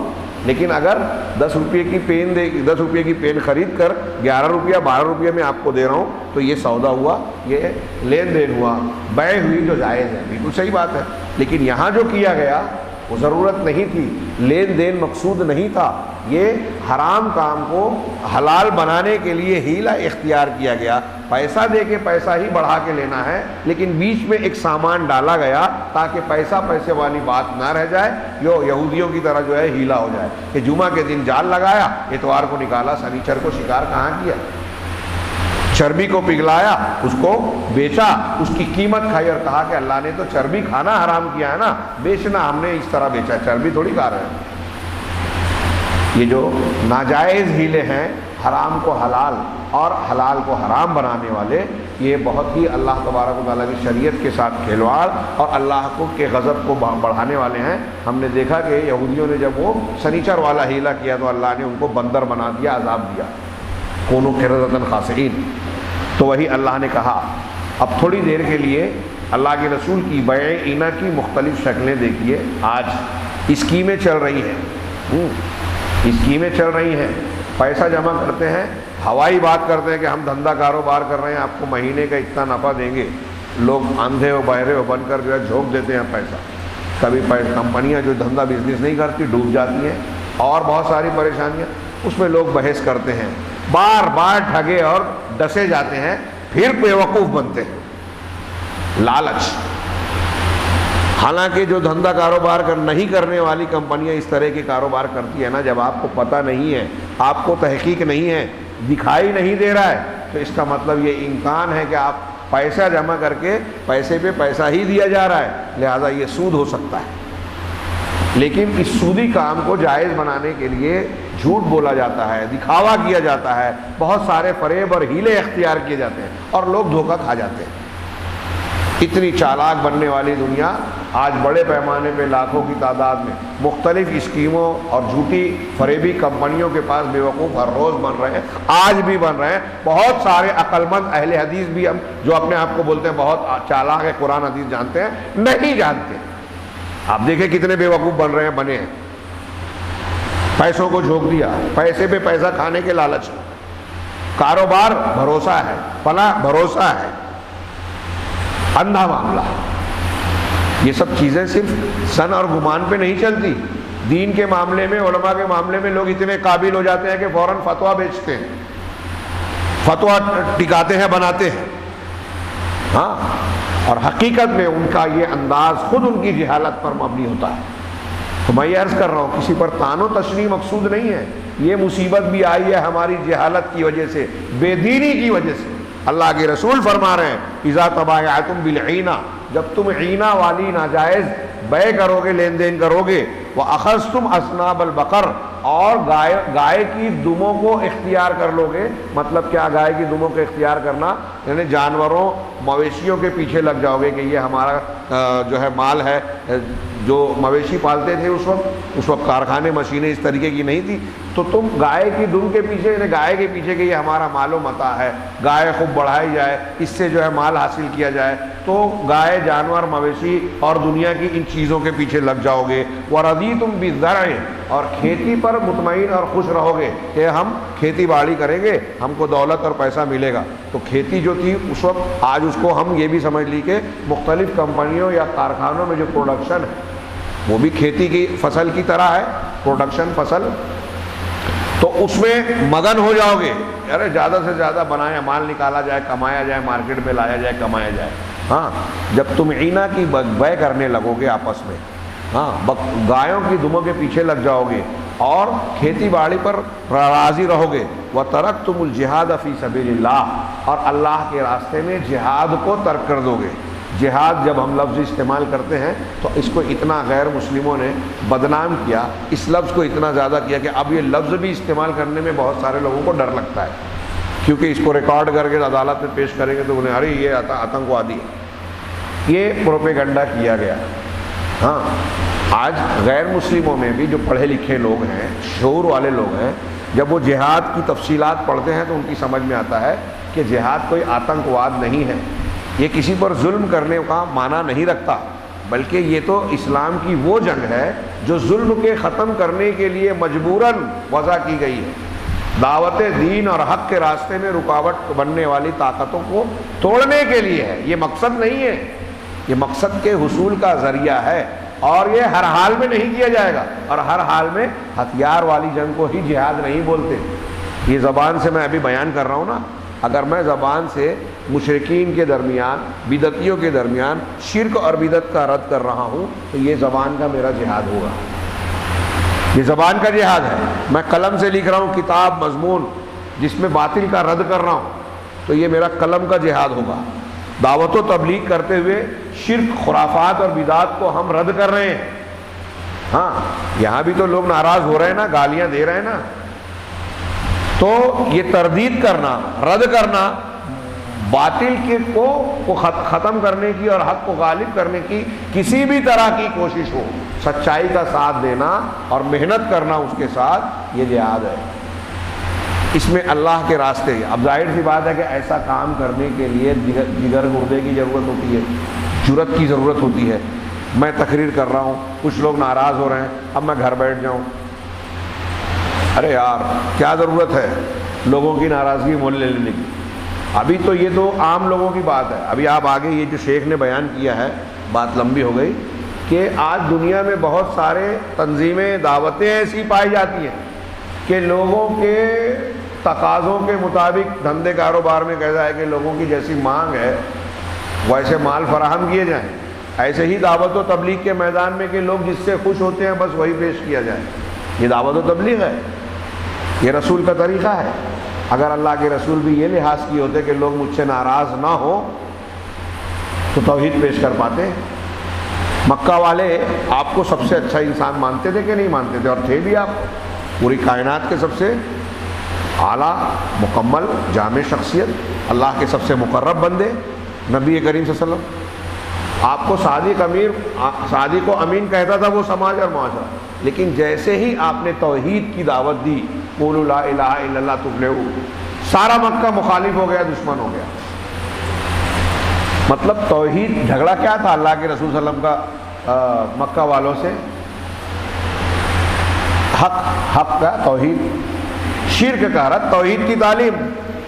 لیکن اگر 10 روپیے کی پین خرید کر 11 روپیہ 12 روپیہ میں آپ کو دے رہا ہوں تو یہ سودا ہوا، یہ لین دین ہوا، بیع ہوئی جو جائز ہے، بالکل صحیح بات ہے۔ لیکن یہاں جو کیا گیا وہ ضرورت نہیں تھی، لین دین مقصود نہیں تھا، یہ حرام کام کو حلال بنانے کے لیے ہیلہ اختیار کیا گیا، پیسہ دے کے پیسہ ہی بڑھا کے لینا ہے، لیکن بیچ میں ایک سامان ڈالا گیا تاکہ پیسے والی بات نہ رہ جائے، یہودیوں کی طرح جو ہے ہیلہ ہو جائے کہ جمعہ کے دن جال لگایا، اتوار کو نکالا، سنیچر کو شکار کہاں کیا، چربی کو پگھلایا، اس کو بیچا، اس کی قیمت کھائی اور کہا کہ اللہ نے تو چربی کھانا حرام کیا ہے نا، بیچنا ہم نے اس طرح بیچا، چربی تھوڑی کھا رہے ہیں۔ یہ جو ناجائز ہیلے ہیں، حرام کو حلال اور حلال کو حرام بنانے والے، یہ بہت ہی اللہ تبارک و تعالیٰ کی شریعت کے ساتھ کھلواڑ اور اللہ کے غضب کو بڑھانے والے ہیں۔ ہم نے دیکھا کہ یہودیوں نے جب وہ سنیچر والا ہیلہ کیا تو اللہ نے ان کو بندر بنا دیا، عذاب دیا، کونوا قردۃ خاسئین۔ تو وہی اللہ نے کہا اب تھوڑی دیر کے لیے اللہ کے رسول کی بیع عینہ کی مختلف شکلیں دیکھیے۔ آج اسکیمیں چل رہی ہیں، اسکیمیں چل رہی ہیں، پیسہ جمع کرتے ہیں، ہوائی بات کرتے ہیں کہ ہم دھندا کاروبار کر رہے ہیں، آپ کو مہینے کا اتنا نفع دیں گے، لوگ اندھے و بہرے و بن کر جو ہے جھونک دیتے ہیں پیسہ۔ کبھی کمپنیاں جو دھندا بزنس نہیں کرتی ڈوب جاتی ہیں، اور بہت ساری پریشانیاں، اس میں لوگ بحث کرتے ہیں، بار بار ٹھگے اور ڈسے جاتے ہیں، پھر بیوقوف بنتے ہیں، لالچ۔ حالانکہ جو دھندا کاروبار نہیں کرنے والی کمپنیاں اس طرح کے کاروبار کرتی ہے نا، جب آپ کو پتہ نہیں ہے، آپ کو تحقیق نہیں ہے، دکھائی نہیں دے رہا ہے، تو اس کا مطلب یہ امکان ہے کہ آپ پیسہ جمع کر کے پیسے پہ پیسہ ہی دیا جا رہا ہے، لہذا یہ سود ہو سکتا ہے۔ لیکن اس سودی کام کو جائز بنانے کے لیے جھوٹ بولا جاتا ہے، دکھاوا کیا جاتا ہے، بہت سارے فریب اور ہیلے اختیار کیے جاتے ہیں اور لوگ دھوکہ کھا جاتے ہیں۔ اتنی چالاک بننے والی دنیا آج بڑے پیمانے پہ لاکھوں کی تعداد میں مختلف اسکیموں اور جھوٹی فریبی کمپنیوں کے پاس بیوقوف ہر روز بن رہے ہیں، آج بھی بن رہے ہیں۔ بہت سارے عقل مند اہل حدیث بھی ہم جو اپنے آپ کو بولتے ہیں بہت چالاک ہے، قرآن حدیث جانتے ہیں، نہیں جانتے۔ آپ دیکھیں کتنے بیوقوف بن رہے ہیں، بنے ہیں، پیسوں کو جھونک دیا، پیسے پہ پیسہ کھانے کے لالچ، کاروبار بھروسہ ہے، فلاں بھروسہ ہے، اندھا معاملہ۔ یہ سب چیزیں صرف سن اور گمان پہ نہیں چلتی، دین کے معاملے میں، علماء کے معاملے میں لوگ اتنے قابل ہو جاتے ہیں کہ فوراً فتویٰ بیچتے ہیں، فتویٰ ٹکاتے ہیں، بناتے ہیں، ہاں، اور حقیقت میں ان کا یہ انداز خود ان کی جہالت پر مبنی ہوتا ہے۔ تو میں یہ عرض کر رہا ہوں، کسی پر طعن و تشنیع مقصود نہیں ہے، یہ مصیبت بھی آئی ہے ہماری جہالت کی وجہ سے، بے دینی کی وجہ سے۔ اللہ کے رسول فرما رہے ہیں اذا تبایعتم بالعینہ، جب تم عینہ والی ناجائز بے کرو گے، لین دین کرو گے، وَأَخَذْتُمْ أَصْنَابَ الْبَقَرِ، اور گائے کی دموں کو اختیار کر لو گے۔ مطلب کیا گائے کی دموں کو اختیار کرنا؟ یعنی جانوروں مویشیوں کے پیچھے لگ جاؤ گے کہ یہ ہمارا جو ہے مال ہے۔ جو مویشی پالتے تھے اس وقت کارخانے مشینیں اس طریقے کی نہیں تھی، تو تم گائے کی دم کے پیچھے، یعنی گائے کے پیچھے کہ یہ ہمارا مال و متاع ہے، گائے خوب بڑھائی جائے، اس سے جو ہے مال حاصل کیا جائے، تو گائے، جانور، مویشی اور دنیا کی ان چیزوں کے پیچھے لگ جاؤ گے۔ وَرَضِيتُمْ بِالزَّرْعِ، اور کھیتی پر مطمئن اور خوش رہو گے کہ ہم کھیتی باڑی کریں گے، ہم کو دولت اور پیسہ ملے گا۔ تو کھیتی جو تھی اس وقت، آج اس کو ہم یہ بھی سمجھ لی کہ مختلف کمپنیوں یا کارخانوں میں جو پروڈکشن ہے وہ بھی کھیتی کی فصل کی طرح ہے، پروڈکشن فصل، تو اس میں مگن ہو جاؤ گے، ارے زیادہ سے زیادہ بنایا، مال نکالا جائے، کمایا جائے، مارکیٹ میں لایا جائے، کمایا جائے۔ ہاں، جب تم عینہ کی بے کرنے لگو گے آپس میں، ہاں، گایوں کی دموں کے پیچھے لگ جاؤ گے اور کھیتی باڑی پر راضی رہو گے، وَتَرَكْتُمُ الْجِهَادَ فِي سَبِيلِ اللَّهِ، اور اللہ کے راستے میں جہاد کو ترک کر دو گے۔ جہاد جب ہم لفظ استعمال کرتے ہیں تو اس کو اتنا غیر مسلموں نے بدنام کیا، اس لفظ کو اتنا زیادہ کیا کہ اب یہ لفظ بھی استعمال کرنے میں بہت سارے لوگوں کو ڈر لگتا ہے، کیونکہ اس کو ریکارڈ کر کے عدالت میں پیش کریں گے تو انہیں ارے یہ آتنکوادی ہے۔ یہ پروپیگنڈا کیا گیا۔ ہاں، آج غیر مسلموں میں بھی جو پڑھے لکھے لوگ ہیں، شعور والے لوگ ہیں، جب وہ جہاد کی تفصیلات پڑھتے ہیں تو ان کی سمجھ میں آتا ہے کہ جہاد کوئی آتنکواد نہیں ہے، یہ کسی پر ظلم کرنے کا معنی نہیں رکھتا، بلکہ یہ تو اسلام کی وہ جنگ ہے جو ظلم کے ختم کرنے کے لیے مجبوراً وضع کی گئی ہے، دعوت دین اور حق کے راستے میں رکاوٹ بننے والی طاقتوں کو توڑنے کے لیے ہے۔ یہ مقصد نہیں ہے، یہ مقصد کے حصول کا ذریعہ ہے، اور یہ ہر حال میں نہیں کیا جائے گا، اور ہر حال میں ہتھیار والی جنگ کو ہی جہاد نہیں بولتے۔ یہ زبان سے میں ابھی بیان کر رہا ہوں نا، اگر میں زبان سے مشرکین کے درمیان، بدعتیوں کے درمیان شرک اور بدعت کا رد کر رہا ہوں تو یہ زبان کا میرا جہاد ہوگا، یہ زبان کا جہاد ہے۔ میں قلم سے لکھ رہا ہوں کتاب، مضمون جس میں باطل کا رد کر رہا ہوں تو یہ میرا قلم کا جہاد ہوگا۔ دعوت و تبلیغ کرتے ہوئے شرک، خرافات اور بدعات کو ہم رد کر رہے ہیں۔ ہاں، یہاں بھی تو لوگ ناراض ہو رہے ہیں نا، گالیاں دے رہے ہیں نا، تو یہ تردید کرنا، رد کرنا، باطل کو ختم کرنے کی اور حق کو غالب کرنے کی کسی بھی طرح کی کوشش ہو، سچائی کا ساتھ دینا اور محنت کرنا اس کے ساتھ، یہ جہاد ہے۔ اس میں اللہ کے راستے، اب ظاہر سی بات ہے کہ ایسا کام کرنے کے لیے جگر گردے کی ضرورت ہوتی ہے، جرأت کی ضرورت ہوتی ہے۔ میں تقریر کر رہا ہوں، کچھ لوگ ناراض ہو رہے ہیں، اب میں گھر بیٹھ جاؤں، ارے یار کیا ضرورت ہے لوگوں کی ناراضگی مول لے لینے کی؟ ابھی تو یہ تو عام لوگوں کی بات ہے۔ ابھی آپ آگے یہ جو شیخ نے بیان کیا ہے، بات لمبی ہو گئی، کہ آج دنیا میں بہت سارے تنظیمیں، دعوتیں ایسی پائی جاتی ہیں کہ لوگوں کے تقاضوں کے مطابق دھندے کاروبار میں کہتا ہے کہ لوگوں کی جیسی مانگ ہے ویسے مال فراہم کیے جائیں، ایسے ہی دعوت و تبلیغ کے میدان میں کہ لوگ جس سے خوش ہوتے ہیں بس وہی پیش کیا جائے، یہ دعوت و تبلیغ ہے، یہ رسول کا طریقہ ہے۔ اگر اللہ کے رسول بھی یہ لحاظ کیے ہوتے کہ لوگ مجھ سے ناراض نہ ہو تو توحید پیش کر پاتے۔ مکہ والے آپ کو سب سے اچھا انسان مانتے تھے کہ نہیں مانتے تھے؟ اور تھے بھی آپ پوری کائنات کے سب سے اعلیٰ مکمل جامع شخصیت، اللہ کے سب سے مقرب بندے نبی کریم صلی اللہ علیہ وسلم۔ آپ کو صادق و امین کہتا تھا وہ سماج اور معاشرہ، لیکن جیسے ہی آپ نے توحید کی دعوت دی، قولوا لا الہ الا اللہ تفلحوا، سارا مکہ مخالف ہو گیا، دشمن ہو گیا۔ مطلب توحید، جھگڑا کیا تھا اللہ کے رسول صلی اللہ علیہ وسلم کا مکہ والوں سے؟ حق کا، توحید، شرک کا رد، توحید کی تعلیم،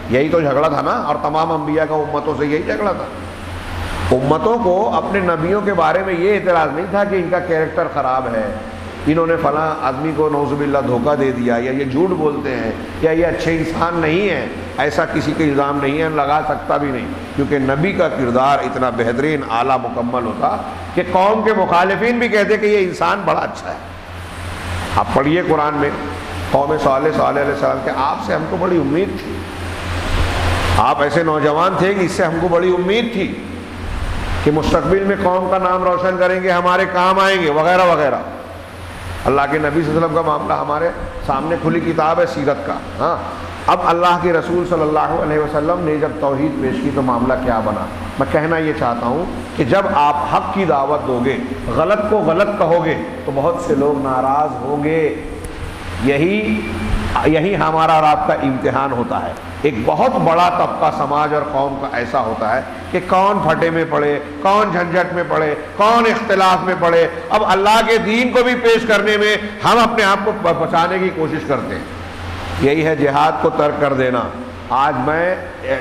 یہی تو جھگڑا تھا نا۔ اور تمام انبیاء کا امتوں سے یہی جھگڑا تھا۔ امتوں کو اپنے نبیوں کے بارے میں یہ اعتراض نہیں تھا کہ ان کا کیریکٹر خراب ہے، انہوں نے فلاں آدمی کو نعوذ باللہ دھوکہ دے دیا، یا یہ جھوٹ بولتے ہیں، یا یہ اچھے انسان نہیں ہیں۔ ایسا کسی کے الزام نہیں ہے، لگا سکتا بھی نہیں، کیونکہ نبی کا کردار اتنا بہترین اعلیٰ مکمل ہوتا کہ قوم کے مخالفین بھی کہتے کہ یہ انسان بڑا اچھا ہے۔ آپ پڑھیے قرآن میں قوم صالح علیہ السلام کہ آپ سے ہم کو بڑی امید تھی، آپ ایسے نوجوان تھے کہ اس سے ہم کو بڑی امید تھی کہ مستقبل میں قوم کا نام روشن کریں گے، ہمارے کام آئیں گے، وغیرہ وغیرہ۔ اللہ کے نبی صلی اللہ علیہ وسلم کا معاملہ ہمارے سامنے کھلی کتاب ہے سیرت کا۔ ہاں، اب اللہ کے رسول صلی اللہ علیہ وسلم نے جب توحید پیش کی تو معاملہ کیا بنا؟ میں کہنا یہ چاہتا ہوں کہ جب آپ حق کی دعوت دو گے، غلط کو غلط کہو گے تو بہت سے لوگ ناراض ہوں گے۔ یہی ہمارا رات کا امتحان ہوتا ہے۔ ایک بہت بڑا طبقہ سماج اور قوم کا ایسا ہوتا ہے کہ کون پھٹے میں پڑے، کون جھنجھٹ میں پڑے، کون اختلاف میں پڑے۔ اب اللہ کے دین کو بھی پیش کرنے میں ہم اپنے آپ کو بچانے کی کوشش کرتے ہیں۔ یہی ہے جہاد کو ترک کر دینا۔ آج میں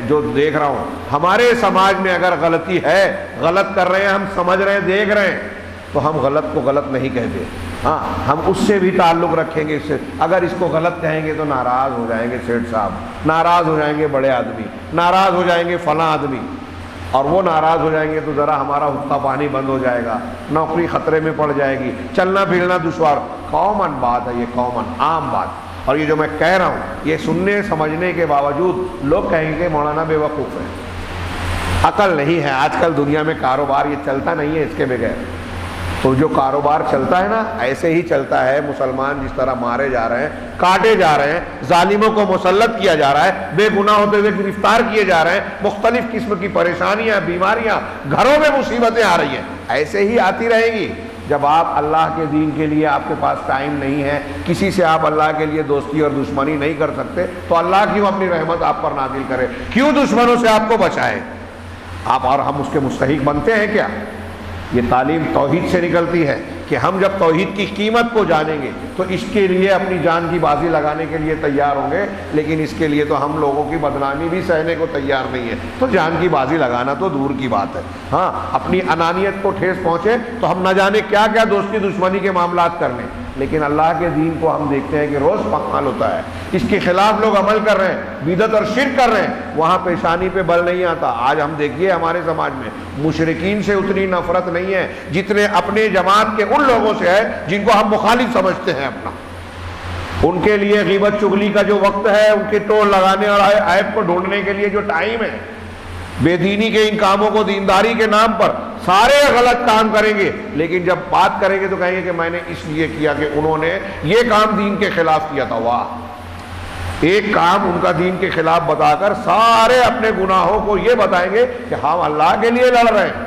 جو دیکھ رہا ہوں ہمارے سماج میں اگر غلطی ہے، غلط کر رہے ہیں، ہم سمجھ رہے ہیں، دیکھ رہے ہیں، تو ہم غلط کو غلط نہیں کہتے۔ ہاں، ہم اس سے بھی تعلق رکھیں گے۔ اس سے اگر اس کو غلط کہیں گے تو ناراض ہو جائیں گے سیٹھ صاحب، ناراض ہو جائیں گے بڑے آدمی، ناراض ہو جائیں گے فلاں آدمی، اور وہ ناراض ہو جائیں گے تو ذرا ہمارا حقہ پانی بند ہو جائے گا، نوکری خطرے میں پڑ جائے گی، چلنا پھرنا دشوار۔ کامن بات ہے یہ، کامن عام بات۔ اور یہ جو میں کہہ رہا ہوں یہ سننے سمجھنے کے باوجود لوگ کہیں گے مولانا بے وقوف ہے، عقل نہیں ہے۔ آج کل دنیا میں کاروبار یہ چلتا نہیں ہے اس کے بغیر۔ تو جو کاروبار چلتا ہے نا ایسے ہی چلتا ہے۔ مسلمان جس طرح مارے جا رہے ہیں، کاٹے جا رہے ہیں، ظالموں کو مسلط کیا جا رہا ہے، بے گناہ ہوتے ہوئے گرفتار کیے جا رہے ہیں، مختلف قسم کی پریشانیاں، بیماریاں، گھروں میں مصیبتیں آ رہی ہیں، ایسے ہی آتی رہیں گی۔ جب آپ اللہ کے دین کے لیے آپ کے پاس ٹائم نہیں ہے، کسی سے آپ اللہ کے لیے دوستی اور دشمنی نہیں کر سکتے، تو اللہ کیوں اپنی رحمت آپ پر نازل کرے؟ کیوں دشمنوں سے آپ کو بچائے؟ آپ اور ہم اس کے مستحق بنتے ہیں کیا؟ یہ تعلیم توحید سے نکلتی ہے کہ ہم جب توحید کی قیمت کو جانیں گے تو اس کے لیے اپنی جان کی بازی لگانے کے لیے تیار ہوں گے، لیکن اس کے لیے تو ہم لوگوں کی بدنامی بھی سہنے کو تیار نہیں ہے، تو جان کی بازی لگانا تو دور کی بات ہے۔ ہاں، اپنی انانیت کو ٹھیس پہنچے تو ہم نہ جانے کیا کیا دوستی دشمنی کے معاملات کر لیں، لیکن اللہ کے دین کو ہم دیکھتے ہیں کہ روز پامال ہوتا ہے، اس کے خلاف لوگ عمل کر رہے ہیں، بدعت اور شرک کر رہے ہیں، وہاں پیشانی پہ بل نہیں آتا۔ آج ہم دیکھیے ہمارے سماج میں مشرکین سے اتنی نفرت نہیں ہے جتنے اپنے جماعت کے ان لوگوں سے ہے جن کو ہم مخالف سمجھتے ہیں اپنا۔ ان کے لیے غیبت چغلی کا جو وقت ہے، ان کے ٹول لگانے اور عیب کو ڈھونڈنے کے لیے جو ٹائم ہے، بے دینی کے ان کاموں کو دینداری کے نام پر سارے غلط کام کریں گے، لیکن جب بات کریں گے تو کہیں گے کہ میں نے اس لیے کیا کہ انہوں نے یہ کام دین کے خلاف کیا تھا۔ واہ، ایک کام ان کا دین کے خلاف بتا کر سارے اپنے گناہوں کو یہ بتائیں گے کہ ہم اللہ کے لیے لڑ رہے ہیں۔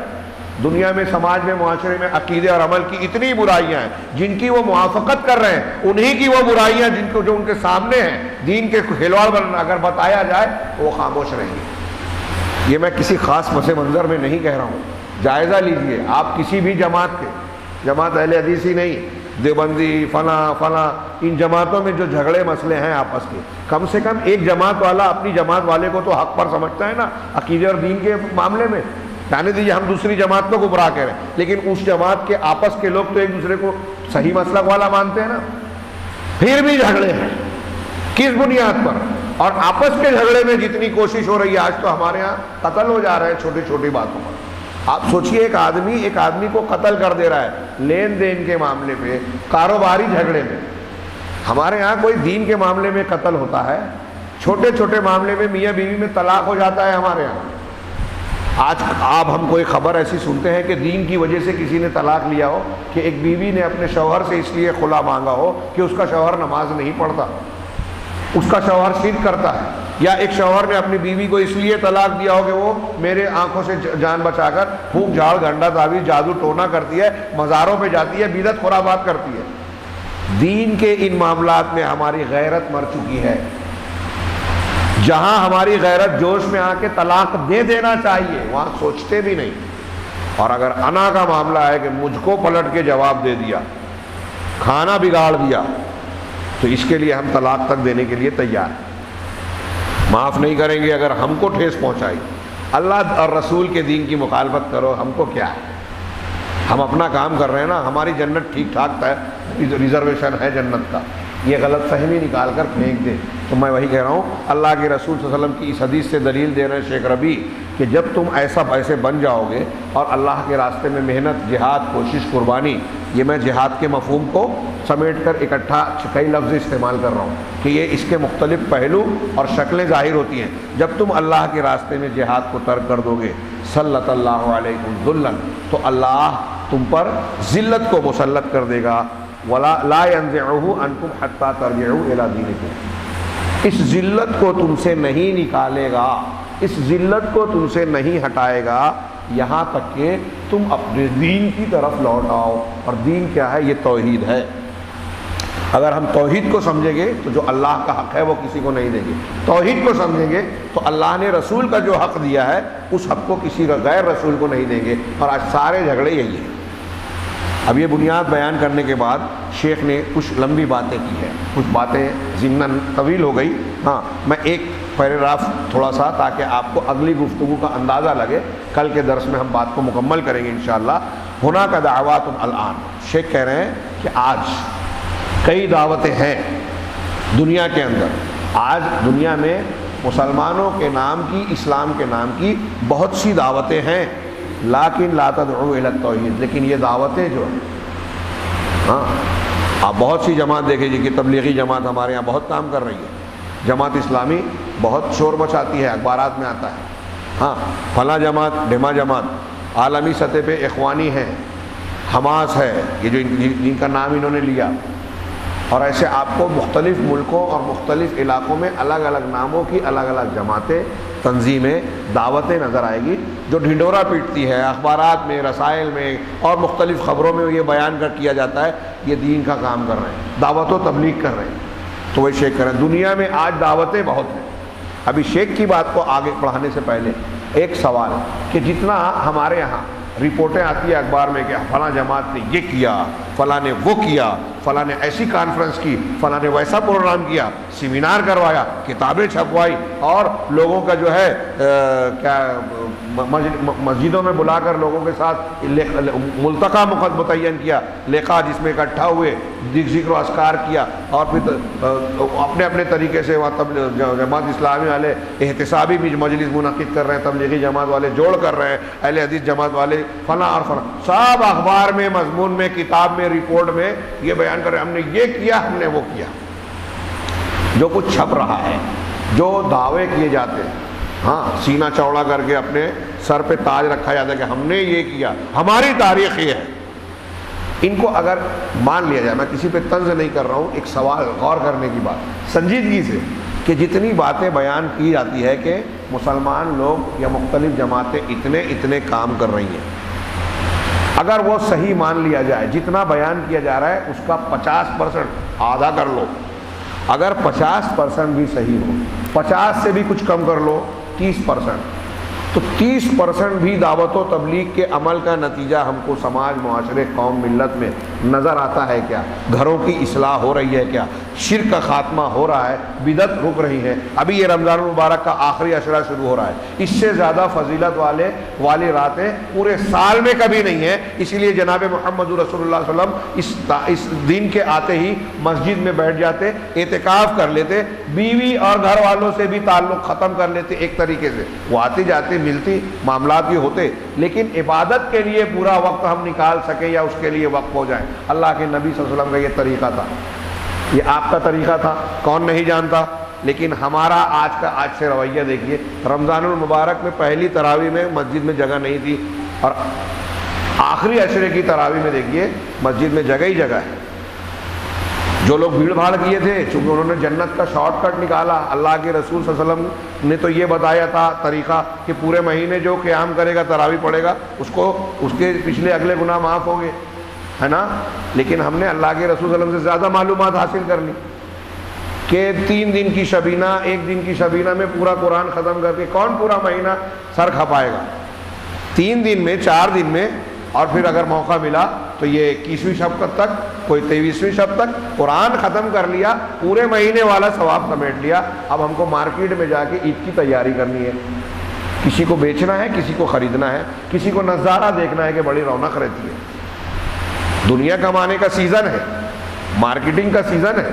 دنیا میں، سماج میں، معاشرے میں عقیدے اور عمل کی اتنی برائیاں ہیں جن کی وہ موافقت کر رہے ہیں، انہی کی وہ برائیاں جن کو جو ان کے سامنے ہیں، دین کے کھلواڑ بننا اگر بتایا جائے تو وہ خاموش رہیں گے۔ یہ میں کسی خاص پس منظر میں نہیں کہہ رہا ہوں، جائزہ لیجئے آپ کسی بھی جماعت کے، جماعت اہل حدیث ہی نہیں، دیوبندی، فلاں ان جماعتوں میں جو جھگڑے مسئلے ہیں آپس کے، کم سے کم ایک جماعت والا اپنی جماعت والے کو تو حق پر سمجھتا ہے نا عقیدے اور دین کے معاملے میں۔ جانے دیجیے ہم دوسری جماعت کو گمراہ کہہ رہے ہیں، لیکن اس جماعت کے آپس کے لوگ تو ایک دوسرے کو صحیح مسلک والا مانتے ہیں نا، پھر بھی جھگڑے ہیں کس بنیاد پر؟ اور آپس کے جھگڑے میں جتنی کوشش ہو رہی ہے، آج تو ہمارے ہاں قتل ہو جا رہے ہیں چھوٹی چھوٹی باتوں پر۔ آپ سوچئے ایک آدمی کو قتل کر دے رہا ہے لین دین کے معاملے پہ، کاروباری جھگڑے میں۔ ہمارے یہاں کوئی دین کے معاملے میں قتل ہوتا ہے؟ چھوٹے چھوٹے معاملے میں میاں بیوی میں طلاق ہو جاتا ہے ہمارے یہاں۔ آج آپ ہم کوئی خبر ایسی سنتے ہیں کہ دین کی وجہ سے کسی نے طلاق لیا ہو، کہ ایک بیوی نے اپنے شوہر سے اس لیے خلا مانگا ہو کہ اس کا شوہر نماز نہیں پڑھتا، اس کا شوہر شرک کرتا ہے، یا ایک شوہر نے اپنی بیوی کو اس لیے طلاق دیا ہو کہ وہ میرے آنکھوں سے جان بچا کر پھونک جھاڑ گھنٹا تعویذ جادو ٹونا کرتی ہے، مزاروں پہ جاتی ہے، بدعت خرافات کرتی ہے۔ دین کے ان معاملات میں ہماری غیرت مر چکی ہے۔ جہاں ہماری غیرت جوش میں آ کے طلاق دے دینا چاہیے وہاں سوچتے بھی نہیں، اور اگر انا کا معاملہ ہے کہ مجھ کو پلٹ کے جواب دے دیا، کھانا بگاڑ دیا، تو اس کے لیے ہم طلاق تک دینے کے لیے تیار ہیں۔ معاف نہیں کریں گے اگر ہم کو ٹھیس پہنچائی۔ اللہ اور رسول کے دین کی مخالفت کرو، ہم کو کیا ہے؟ ہم اپنا کام کر رہے ہیں نا، ہماری جنت ٹھیک ٹھاک ہے، ریزرویشن ہے جنت کا، یہ غلط فہمی نکال کر پھینک دے۔ تو میں وہی کہہ رہا ہوں، اللہ کے رسول صلی اللہ علیہ وسلم کی اس حدیث سے دلیل دے رہے ہیں شیخ ربیع کہ جب تم ایسے بن جاؤ گے اور اللہ کے راستے میں محنت، جہاد، کوشش، قربانی، یہ میں جہاد کے مفہوم کو سمیٹ کر اکٹھا کئی لفظ استعمال کر رہا ہوں کہ یہ اس کے مختلف پہلو اور شکلیں ظاہر ہوتی ہیں۔ جب تم اللہ کے راستے میں جہاد کو ترک کر دو گے، سلط اللہ علیکم ذلًا، تو اللہ تم پر ذلت کو مسلط کر دے گا، ولا لا ينزعه عنكم حتى ترجعوا الى دينكم، اس ذلت کو تم سے نہیں نکالے گا، اس ذلت کو تم سے نہیں ہٹائے گا یہاں تک کہ تم اپنے دین کی طرف لوٹ آؤ۔ اور دین کیا ہے؟ یہ توحید ہے۔ اگر ہم توحید کو سمجھیں گے تو جو اللہ کا حق ہے وہ کسی کو نہیں دیں گے، توحید کو سمجھیں گے تو اللہ نے رسول کا جو حق دیا ہے اس حق کو کسی کا غیر رسول کو نہیں دیں گے۔ اور آج سارے جھگڑے یہی ہیں۔ اب یہ بنیاد بیان کرنے کے بعد شیخ نے کچھ لمبی باتیں کی ہیں، کچھ باتیں ضمناً طویل ہو گئی۔ ہاں، میں ایک پیراگراف تھوڑا سا تاکہ آپ کو اگلی گفتگو کا اندازہ لگے، کل کے درس میں ہم بات کو مکمل کریں گے انشاءاللہ۔ ہونا کا دعوات الان، شیخ کہہ رہے ہیں کہ آج کئی دعوتیں ہیں دنیا کے اندر، آج دنیا میں مسلمانوں کے نام کی، اسلام کے نام کی بہت سی دعوتیں ہیں، لیکن لا تدعو الی التوحید، لیکن یہ دعوتیں جو ہیں، ہاں آپ بہت سی جماعت دیکھیں جی کہ تبلیغی جماعت ہمارے یہاں بہت کام کر رہی ہے، جماعت اسلامی بہت شور مچاتی ہے، اخبارات میں آتا ہے، ہاں فلاں جماعت، ڈھما جماعت، عالمی سطح پہ اخوانی ہے، حماس ہے، یہ جو جن کا نام انہوں نے لیا، اور ایسے آپ کو مختلف ملکوں اور مختلف علاقوں میں الگ الگ ناموں کی الگ الگ جماعتیں، تنظیمیں، دعوتیں نظر آئے گی جو ڈھنڈورا پیٹتی ہے، اخبارات میں، رسائل میں اور مختلف خبروں میں یہ بیان کیا جاتا ہے یہ دین کا کام کر رہے ہیں، دعوت و تبلیغ کر رہے ہیں۔ تو وہ شیخ کر رہے ہیں دنیا میں آج دعوتیں بہت ہیں۔ ابھی شیخ کی بات کو آگے پڑھانے سے پہلے ایک سوال کہ جتنا ہمارے یہاں رپورٹیں آتی ہیں اخبار میں کہ فلاں جماعت نے یہ کیا، فلاں نے وہ کیا، فلاں نے ایسی کانفرنس کی، فلاں نے ویسا پروگرام کیا، سیمینار کروایا، کتابیں چھپوائی، اور لوگوں کا جو ہے کیا مسجدوں میں بلا کر لوگوں کے ساتھ ملتقى متعین کیا، لقاء جس میں اکٹھا ہوئے، ذکر و اذکار کیا، اور پھر اپنے اپنے طریقے سے وہاں جماعت اسلامی والے احتسابی بھی مجلس منعقد کر رہے ہیں، تبلیغی جماعت والے جوڑ کر رہے ہیں، اہل حدیث جماعت والے فلاں اور فلاں، سب اخبار میں، مضمون میں، کتاب میں، رپورٹ میں یہ بیان کر رہے ہیں ہم نے یہ کیا، ہم نے وہ کیا۔ جو کچھ چھپ رہا ہے، جو دعوے کیے جاتے ہیں، ہاں سینہ چوڑا کر کے اپنے سر پہ تاج رکھا جاتا ہے کہ ہم نے یہ کیا، ہماری تاریخ یہ ہے، ان کو اگر مان لیا جائے، میں کسی پہ طنز نہیں کر رہا ہوں، ایک سوال غور کرنے کی بات سنجیدگی سے، کہ جتنی باتیں بیان کی جاتی ہے کہ مسلمان لوگ یا مختلف جماعتیں اتنے کام کر رہی ہیں، اگر وہ صحیح مان لیا جائے، جتنا بیان کیا جا رہا ہے اس کا 50% آدھا کر لو، اگر 50% بھی صحیح ہو، 50 سے بھی کچھ کم کر لو، 30%، تو 30% بھی دعوت و تبلیغ کے عمل کا نتیجہ ہم کو سماج، معاشرے، قوم، ملت میں نظر آتا ہے کیا؟ گھروں کی اصلاح ہو رہی ہے کیا؟ شرک کا خاتمہ ہو رہا ہے؟ بدعت رک رہی ہے؟ ابھی یہ رمضان المبارک کا آخری عشرہ شروع ہو رہا ہے، اس سے زیادہ فضیلت والی راتیں پورے سال میں کبھی نہیں ہیں۔ اسی لیے جناب محمد رسول اللہ صلی اللہ علیہ وسلم اس دن کے آتے ہی مسجد میں بیٹھ جاتے، اعتکاف کر لیتے، بیوی اور گھر والوں سے بھی تعلق ختم کر لیتے ایک طریقے سے۔ وہ آتی جاتی ملتی، معاملات بھی ہوتے، لیکن عبادت کے لیے پورا وقت ہم نکال سکیں یا اس کے لیے وقف ہو جائیں۔ اللہ کے نبی صلی اللہ علیہ وسلم کا یہ طریقہ تھا، یہ آپ کا طریقہ تھا، کون نہیں جانتا؟ لیکن ہمارا آج سے رویہ دیکھیے۔ رمضان المبارک میں پہلی تراویح میں مسجد میں جگہ نہیں تھی، اور آخری عشرے کی تراویح میں دیکھیے مسجد میں جگہ ہی جگہ ہے۔ جو لوگ بھیڑ بھاڑ کیے تھے، چونکہ انہوں نے جنت کا شارٹ کٹ نکالا، اللہ کے رسول صلی اللہ علیہ وسلم نے تو یہ بتایا تھا طریقہ کہ پورے مہینے جو قیام کرے گا، تراویح پڑھے گا، اس کے پچھلے اگلے گناہ معاف ہوں گے، ہے نا؟ لیکن ہم نے اللہ کے رسول صلی اللہ علیہ وسلم سے زیادہ معلومات حاصل کر لی کہ 3 دن کی شبینہ، 1 دن کی شبینہ میں پورا قرآن ختم کر کے کون پورا مہینہ سر کھپائے گا؟ 3 دن میں، 4 دن میں، اور پھر اگر موقع ملا تو یہ 21ویں شب تک، کوئی 23ویں شب تک قرآن ختم کر لیا، پورے مہینے والا ثواب سمیٹ لیا۔ اب ہم کو مارکیٹ میں جا کے عید کی تیاری کرنی ہے، کسی کو بیچنا ہے، کسی کو خریدنا ہے، کسی کو نظارہ دیکھنا ہے کہ بڑی رونق رہتی ہے۔ دنیا کمانے کا سیزن ہے، مارکیٹنگ کا سیزن ہے۔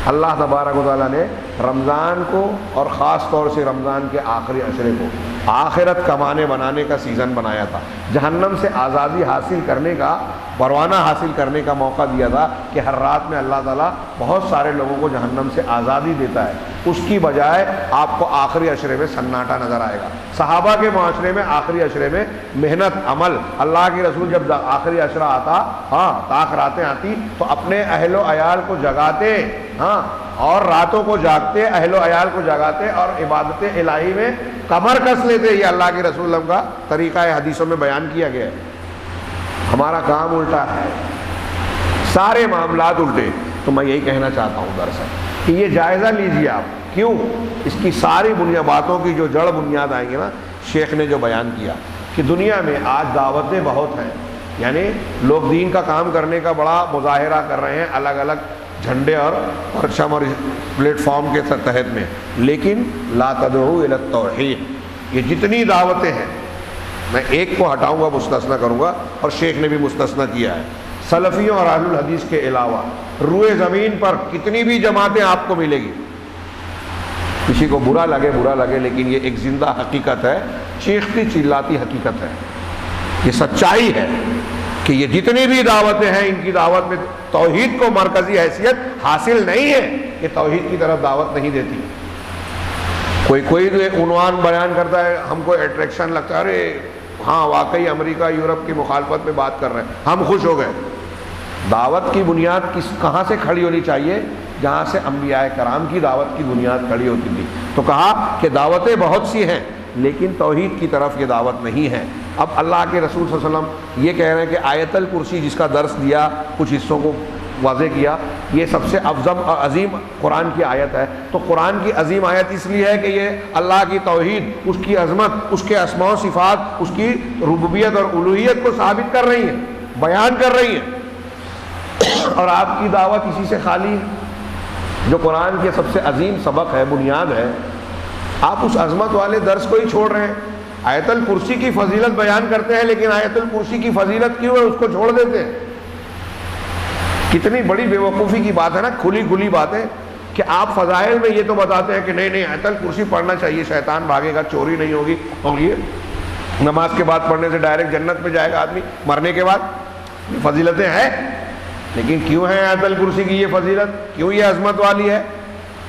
اللہ تبارک و تعالیٰ نے رمضان کو، اور خاص طور سے رمضان کے آخری عشرے کو، آخرت کمانے بنانے کا سیزن بنایا تھا، جہنم سے آزادی حاصل کرنے کا، پروانہ حاصل کرنے کا موقع دیا تھا کہ ہر رات میں اللہ تعالیٰ بہت سارے لوگوں کو جہنم سے آزادی دیتا ہے۔ اس کی بجائے آپ کو آخری عشرے میں سناٹا نظر آئے گا۔ صحابہ کے معاشرے میں آخری عشرے میں محنت، عمل، اللہ کے رسول جب آخری عشرہ آتا، طاق راتیں آتی تو اپنے اہل و عیال کو جگاتے، اور راتوں کو جاگتے، اہل و عیال کو جگاتے، اور عبادت الہی میں کمر کس لیتے۔ یہ اللہ کے رسول اللہ کا طریقہ حدیثوں میں بیان کیا گیا ہے۔ ہمارا کام الٹا ہے، سارے معاملات الٹے۔ تو میں یہی کہنا چاہتا ہوں دراصل کہ یہ جائزہ لیجیے آپ، کیوں؟ اس کی ساری باتوں کی جو جڑ بنیاد آئیں گے نا، شیخ نے جو بیان کیا کہ دنیا میں آج دعوتیں بہت ہیں، یعنی لوگ دین کا کام کرنے کا بڑا مظاہرہ کر رہے ہیں الگ الگ جھنڈے اور پرچم اور پلیٹ فارم کے تحت میں، لیکن لا تدعو الی التوحید، یہ جتنی دعوتیں ہیں، میں ایک کو ہٹاؤں گا، مستثنی کروں گا، اور شیخ نے بھی مستثنی کیا ہے۔ سلفیوں اور اہل الحدیث کے علاوہ روئے زمین پر کتنی بھی جماعتیں آپ کو ملے گی، کسی کو برا لگے، لیکن یہ ایک زندہ حقیقت ہے، چیختی چلاتی حقیقت ہے، یہ سچائی ہے کہ یہ جتنی بھی دعوتیں ہیں، ان کی دعوت میں توحید کو مرکزی حیثیت حاصل نہیں ہے، یہ توحید کی طرف دعوت نہیں دیتی۔ کوئی عنوان بیان کرتا ہے، ہم کو اٹریکشن لگتا ہے، ارے ہاں واقعی امریکہ یورپ کی مخالفت میں بات کر رہے ہیں، ہم خوش ہو گئے۔ دعوت کی بنیاد کہاں سے کھڑی ہونی چاہیے؟ جہاں سے انبیاء کرام کی دعوت کی بنیاد کھڑی ہوتی تھی۔ تو کہا کہ دعوتیں بہت سی ہیں، لیکن توحید کی طرف یہ دعوت نہیں ہے۔ اب اللہ کے رسول صلی اللہ علیہ وسلم یہ کہہ رہے ہیں کہ آیت الکرسی جس کا درس دیا، کچھ حصوں کو واضح کیا، یہ سب سے افضل اور عظیم قرآن کی آیت ہے۔ تو قرآن کی عظیم آیت اس لیے ہے کہ یہ اللہ کی توحید، اس کی عظمت، اس کے اسماء و صفات، اس کی ربوبیت اور الوہیت کو ثابت کر رہی ہیں، بیان کر رہی ہیں، اور آپ کی دعوت اسی سے خالی ہے، جو قرآن کے سب سے عظیم سبق ہے، بنیاد ہے۔ آپ اس عظمت والے درس کو ہی چھوڑ رہے ہیں۔ آیت الکرسی کی فضیلت بیان کرتے ہیں، لیکن آیت الکرسی کی فضیلت کیوں ہے اس کو چھوڑ دیتے ہیں۔ کتنی بڑی بے وقوفی کی بات ہے نا، کھلی بات ہے کہ آپ فضائل میں یہ تو بتاتے ہیں کہ نہیں آیت الکرسی پڑھنا چاہیے، شیطان بھاگے گا، چوری نہیں ہوگی، اور یہ نماز کے بعد پڑھنے سے ڈائریکٹ جنت میں جائے گا آدمی مرنے کے بعد۔ فضیلتیں ہیں، لیکن کیوں ہے آیت الکرسی کی یہ فضیلت، کیوں یہ عظمت والی ہے؟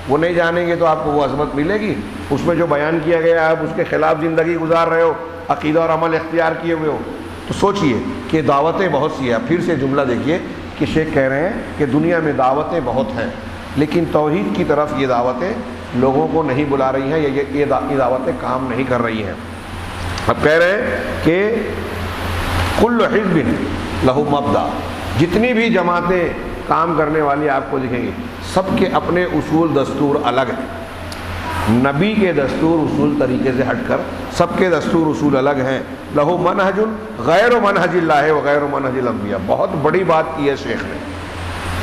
وہ نہیں جانیں گے تو آپ کو وہ عظمت ملے گی؟ اس میں جو بیان کیا گیا ہے، آپ اس کے خلاف زندگی گزار رہے ہو، عقیدہ اور عمل اختیار کیے ہوئے ہو، تو سوچئے کہ دعوتیں بہت سی ہیں۔ پھر سے جملہ دیکھیے کہ شیخ کہہ رہے ہیں کہ دنیا میں دعوتیں بہت ہیں، لیکن توحید کی طرف یہ دعوتیں لوگوں کو نہیں بلا رہی ہیں، یہ دعوتیں کام نہیں کر رہی ہیں۔ اب کہہ رہے ہیں کہ کل حزب لہو مبدأ، جتنی بھی جماعتیں کام کرنے والی آپ کو دکھیں گی، سب کے اپنے اصول دستور الگ ہیں۔ نبی کے دستور اصول طریقے سے ہٹ کر سب کے دستور اصول الگ ہیں۔ لہو منہج غیر منہج اللہ و غیر منہج الانبیاء. بہت بڑی بات کی ہے شیخ نے.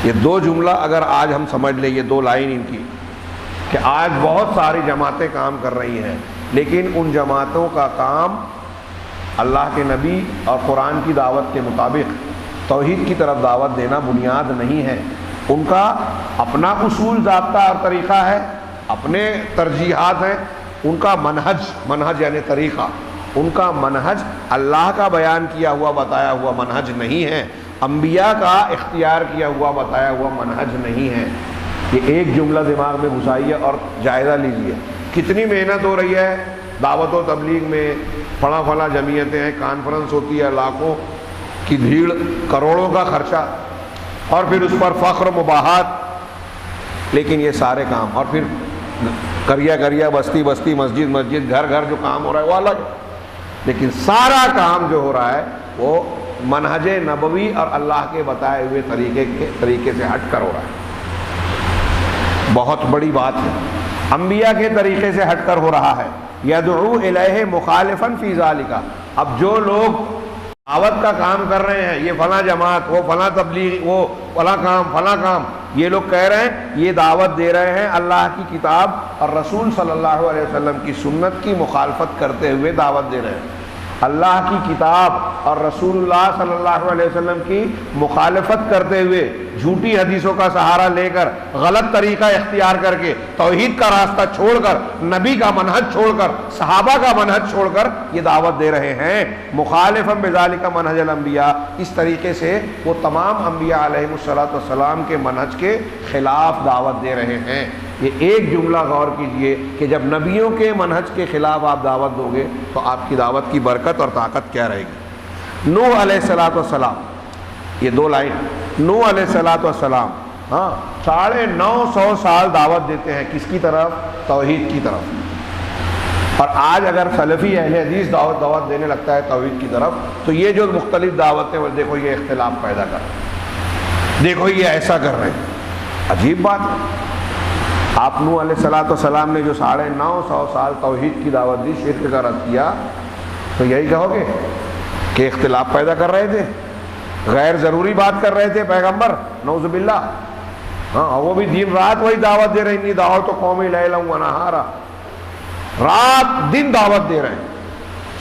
یہ دو جملہ اگر آج ہم سمجھ لیں، یہ دو لائن ان کی، کہ آج بہت ساری جماعتیں کام کر رہی ہیں، لیکن ان جماعتوں کا کام اللہ کے نبی اور قرآن کی دعوت کے مطابق توحید کی طرف دعوت دینا بنیاد نہیں ہے. ان کا اپنا اصول ضابطہ اور طریقہ ہے، اپنے ترجیحات ہیں. ان کا منہج یعنی طریقہ، ان کا منہج اللہ کا بیان کیا ہوا بتایا ہوا منہج نہیں ہے، انبیاء کا اختیار کیا ہوا بتایا ہوا منہج نہیں ہے. یہ ایک جملہ دماغ میں گھسائیے اور جائزہ لیجیے کتنی محنت ہو رہی ہے دعوت و تبلیغ میں. فلاں جمعیتیں ہیں، کانفرنس ہوتی ہے، لاکھوں کی بھیڑ، کروڑوں کا خرچہ، اور پھر اس پر فخر و مباحات. لیکن یہ سارے کام، اور پھر کریا بستی مسجد گھر جو کام ہو رہا ہے وہ الگ. لیکن سارا کام جو ہو رہا ہے وہ منہج نبوی اور اللہ کے بتائے ہوئے طریقے سے ہٹ کر ہو رہا ہے. بہت بڑی بات ہے. انبیاء کے طریقے سے ہٹ کر ہو رہا ہے. یدعو الیہ مخالفا فی ذالک. اب جو لوگ دعوت کا کام کر رہے ہیں، یہ فلاں جماعت، وہ فلاں تبلیغ، وہ فلاں کام، یہ لوگ کہہ رہے ہیں یہ دعوت دے رہے ہیں اللہ کی کتاب اور رسول صلی اللہ علیہ وسلم کی سنت کی مخالفت کرتے ہوئے دعوت دے رہے ہیں. اللہ کی کتاب اور رسول اللہ صلی اللہ علیہ وسلم کی مخالفت کرتے ہوئے، جھوٹی حدیثوں کا سہارا لے کر، غلط طریقہ اختیار کر کے، توحید کا راستہ چھوڑ کر، نبی کا منہج چھوڑ کر، صحابہ کا منہج چھوڑ کر یہ دعوت دے رہے ہیں. مخالفا بذالک منہج الانبیاء. اس طریقے سے وہ تمام انبیاء علیہم الصلوۃ والسلام کے منہج کے خلاف دعوت دے رہے ہیں. یہ ایک جملہ غور کیجئے کہ جب نبیوں کے منہج کے خلاف آپ دعوت دو گے تو آپ کی دعوت کی برکت اور طاقت کیا رہے گی. نوح علیہ الصلوۃ والسلام، یہ دو لائن. نوح علیہ الصلوۃ والسلام 950 سال دعوت دیتے ہیں کس کی طرف؟ توحید کی طرف. اور آج اگر سلفی اہل حدیث دعوت دینے لگتا ہے توحید کی طرف تو یہ جو مختلف دعوتیں، وہ دیکھو یہ اختلاف پیدا کر رہے ہیں، دیکھو یہ ایسا کر رہے ہیں. عجیب بات ہے. آپ نوح علیہ الصلوۃ والسلام نے جو 950 سال توحید کی دعوت دی، شرک کا رد کیا، تو یہی کہو گے کہ اختلاف پیدا کر رہے تھے، غیر ضروری بات کر رہے تھے پیغمبر، نعوذ باللہ. وہ بھی دن رات وہی دعوت دے رہے ہیں. انی دعوت قومی لیلا و نہارا، رات دن دعوت دے رہے ہیں،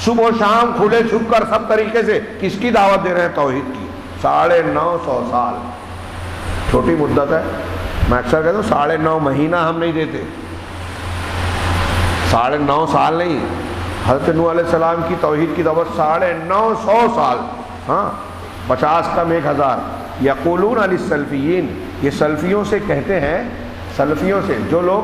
صبح و شام کھلے چھپ کر سب طریقے سے. کس کی دعوت دے رہے ہیں؟ توحید کی. 950 سال چھوٹی مدت ہے. میں اکثر کہتا ہوں 9.5 مہینہ ہم نہیں دیتے، 9.5 سال نہیں. حضرت نوح علیہ السلام کی توحید کی دعوت 950 سال. 50 کم 1000. یقولون علی السلفیین، یہ سلفیوں سے کہتے ہیں، سلفیوں سے جو لوگ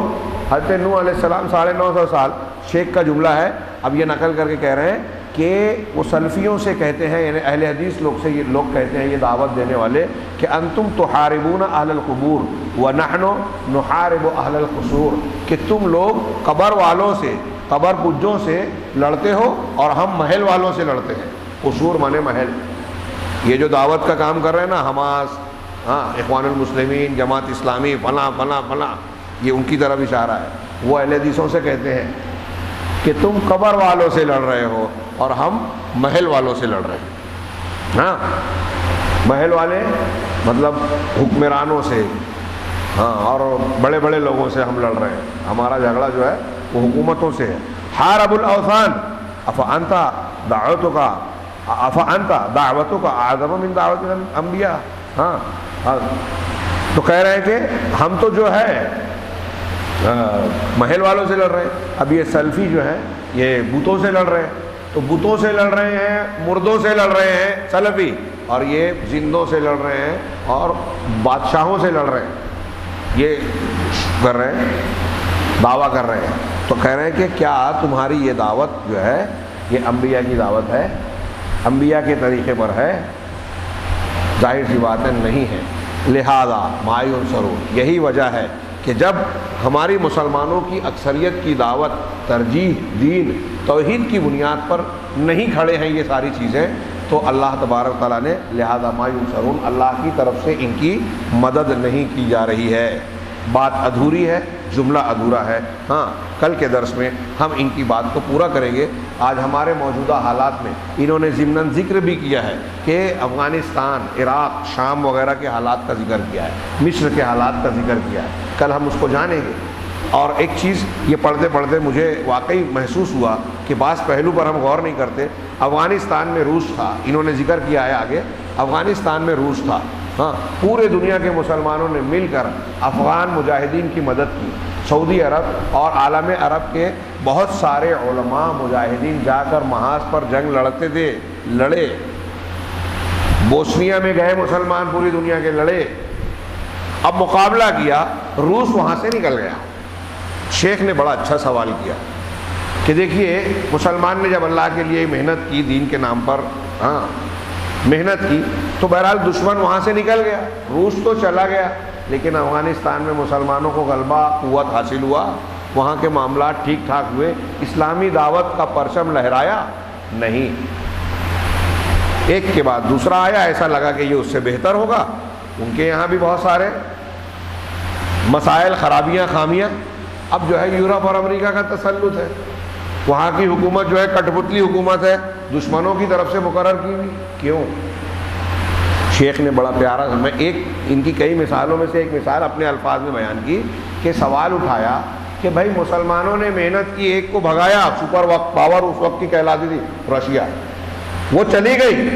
حضرت نوح علیہ السلام 950 سال، شیخ کا جملہ ہے، اب یہ نقل کر کے کہہ رہے ہیں کہ وہ سلفیوں سے کہتے ہیں، یعنی اہل حدیث لوگ سے یہ لوگ کہتے ہیں، یہ دعوت دینے والے، کہ انتم تحاربون اہل القبور ونحن نحارب اہل القصور، کہ تم لوگ قبر والوں سے، قبر پجوں سے لڑتے ہو اور ہم محل والوں سے لڑتے ہیں. قصور مانے محل. یہ جو دعوت کا کام کر رہے ہیں نا، حماس، اخوان المسلمین، جماعت اسلامی، فلاں، یہ ان کی طرف اشارہ ہے. وہ اہل حدیثوں سے کہتے ہیں کہ تم قبر والوں سے لڑ رہے ہو اور ہم محل والوں سے لڑ رہے ہیں. محل والے مطلب حکمرانوں سے، اور بڑے بڑے لوگوں سے ہم لڑ رہے ہیں. ہمارا جھگڑا جو ہے وہ حکومتوں سے ہے. حارب الاوثان افانت دعوتک اعظم من دعوت الانبیاء. تو کہہ رہے ہیں کہ ہم تو جو ہے محل والوں سے لڑ رہے ہیں. اب یہ سلفی جو ہیں یہ بتوں سے لڑ رہے ہیں. تو بتوں سے لڑ رہے ہیں، مردوں سے لڑ رہے ہیں سلفی، اور یہ زندوں سے لڑ رہے ہیں اور بادشاہوں سے لڑ رہے ہیں. یہ کر رہے ہیں، دعویٰ کر رہے ہیں. تو کہہ رہے ہیں کہ کیا تمہاری یہ دعوت جو ہے یہ انبیاء کی دعوت ہے، انبیاء کے طریقے پر ہے؟ ظاہر سی باتیں نہیں ہیں. لہذا ما ینصرون، یہی وجہ ہے کہ جب ہماری مسلمانوں کی اکثریت کی دعوت، ترجیح، دین، توحید کی بنیاد پر نہیں کھڑے ہیں یہ ساری چیزیں، تو اللہ تبارک تعالیٰ نے لہذا ما ینصرون، اللہ کی طرف سے ان کی مدد نہیں کی جا رہی ہے. بات ادھوری ہے، جملہ ادھورا ہے۔ ہاں کل کے درس میں ہم ان کی بات کو پورا کریں گے۔ آج ہمارے موجودہ حالات میں انہوں نے ضمناً ذکر بھی کیا ہے کہ افغانستان، عراق، شام وغیرہ کے حالات کا ذکر کیا ہے، مصر کے حالات کا ذکر کیا ہے، کل ہم اس کو جانیں گے۔ اور ایک چیز یہ پڑھتے پڑھتے مجھے واقعی محسوس ہوا کہ بعض پہلو پر ہم غور نہیں کرتے۔ افغانستان میں روس تھا، انہوں نے ذکر کیا ہے آگے، افغانستان میں روس تھا۔ ہاں پورے دنیا کے مسلمانوں نے مل کر افغان مجاہدین کی مدد کی۔ سعودی عرب اور عالم عرب کے بہت سارے علماء مجاہدین جا کر محاذ پر جنگ لڑتے تھے، لڑے۔ بوسنیا میں گئے مسلمان پوری دنیا کے، لڑے۔ اب مقابلہ کیا، روس وہاں سے نکل گیا۔ شیخ نے بڑا اچھا سوال کیا کہ دیکھیے مسلمان نے جب اللہ کے لیے محنت کی، دین کے نام پر محنت کی، تو بہرحال دشمن وہاں سے نکل گیا، روس تو چلا گیا، لیکن افغانستان میں مسلمانوں کو غلبہ، قوت حاصل ہوا، وہاں کے معاملات ٹھیک ٹھاک ہوئے، اسلامی دعوت کا پرچم لہرایا نہیں۔ ایک کے بعد دوسرا آیا، ایسا لگا کہ یہ اس سے بہتر ہوگا۔ ان کے یہاں بھی بہت سارے مسائل، خرابیاں، خامیاں۔ اب جو ہے یورپ اور امریکہ کا تسلط ہے، وہاں کی حکومت جو ہے کٹ پتلی حکومت ہے، دشمنوں کی طرف سے مقرر کی ہوئی۔ کیوں؟ شیخ نے بڑا پیارا، میں ایک ان کی کئی مثالوں میں سے ایک مثال اپنے الفاظ میں بیان کی کہ سوال اٹھایا کہ بھائی مسلمانوں نے محنت کی، ایک کو بھگایا، سپر پاور اس وقت کی کہلاتی تھی رشیا، وہ چلی گئی،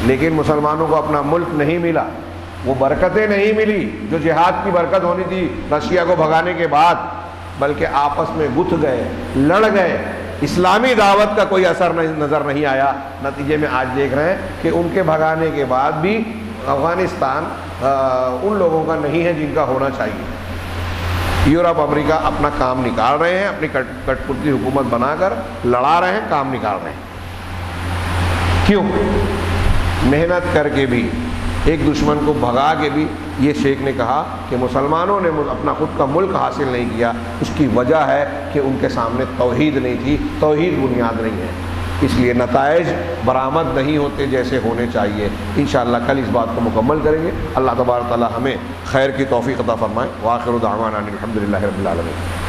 لیکن مسلمانوں کو اپنا ملک نہیں ملا، وہ برکتیں نہیں ملی جو جہاد کی برکت ہونی تھی رشیا کو بھگانے کے بعد، بلکہ آپس میں گتھ گئے، لڑ گئے، اسلامی دعوت کا کوئی اثر نظر نہیں آیا۔ نتیجے میں آج دیکھ رہے ہیں کہ ان کے بھگانے کے بعد بھی افغانستان ان لوگوں کا نہیں ہے جن کا ہونا چاہیے۔ یورپ، امریکہ اپنا کام نکال رہے ہیں، اپنی کٹ پتلی حکومت بنا کر لڑا رہے ہیں، کام نکال رہے ہیں۔ کیوں؟ محنت کر کے بھی، ایک دشمن کو بھگا کے بھی۔ یہ شیخ نے کہا کہ مسلمانوں نے اپنا خود کا ملک حاصل نہیں کیا، اس کی وجہ ہے کہ ان کے سامنے توحید نہیں تھی، توحید بنیاد نہیں ہے، اس لیے نتائج برآمد نہیں ہوتے جیسے ہونے چاہیے۔ انشاءاللہ کل اس بات کو مکمل کریں گے۔ اللہ تبارک تعالی ہمیں خیر کی توفیق عطا فرمائے۔ وآخر دعوانا الحمدللہ رب العالمین۔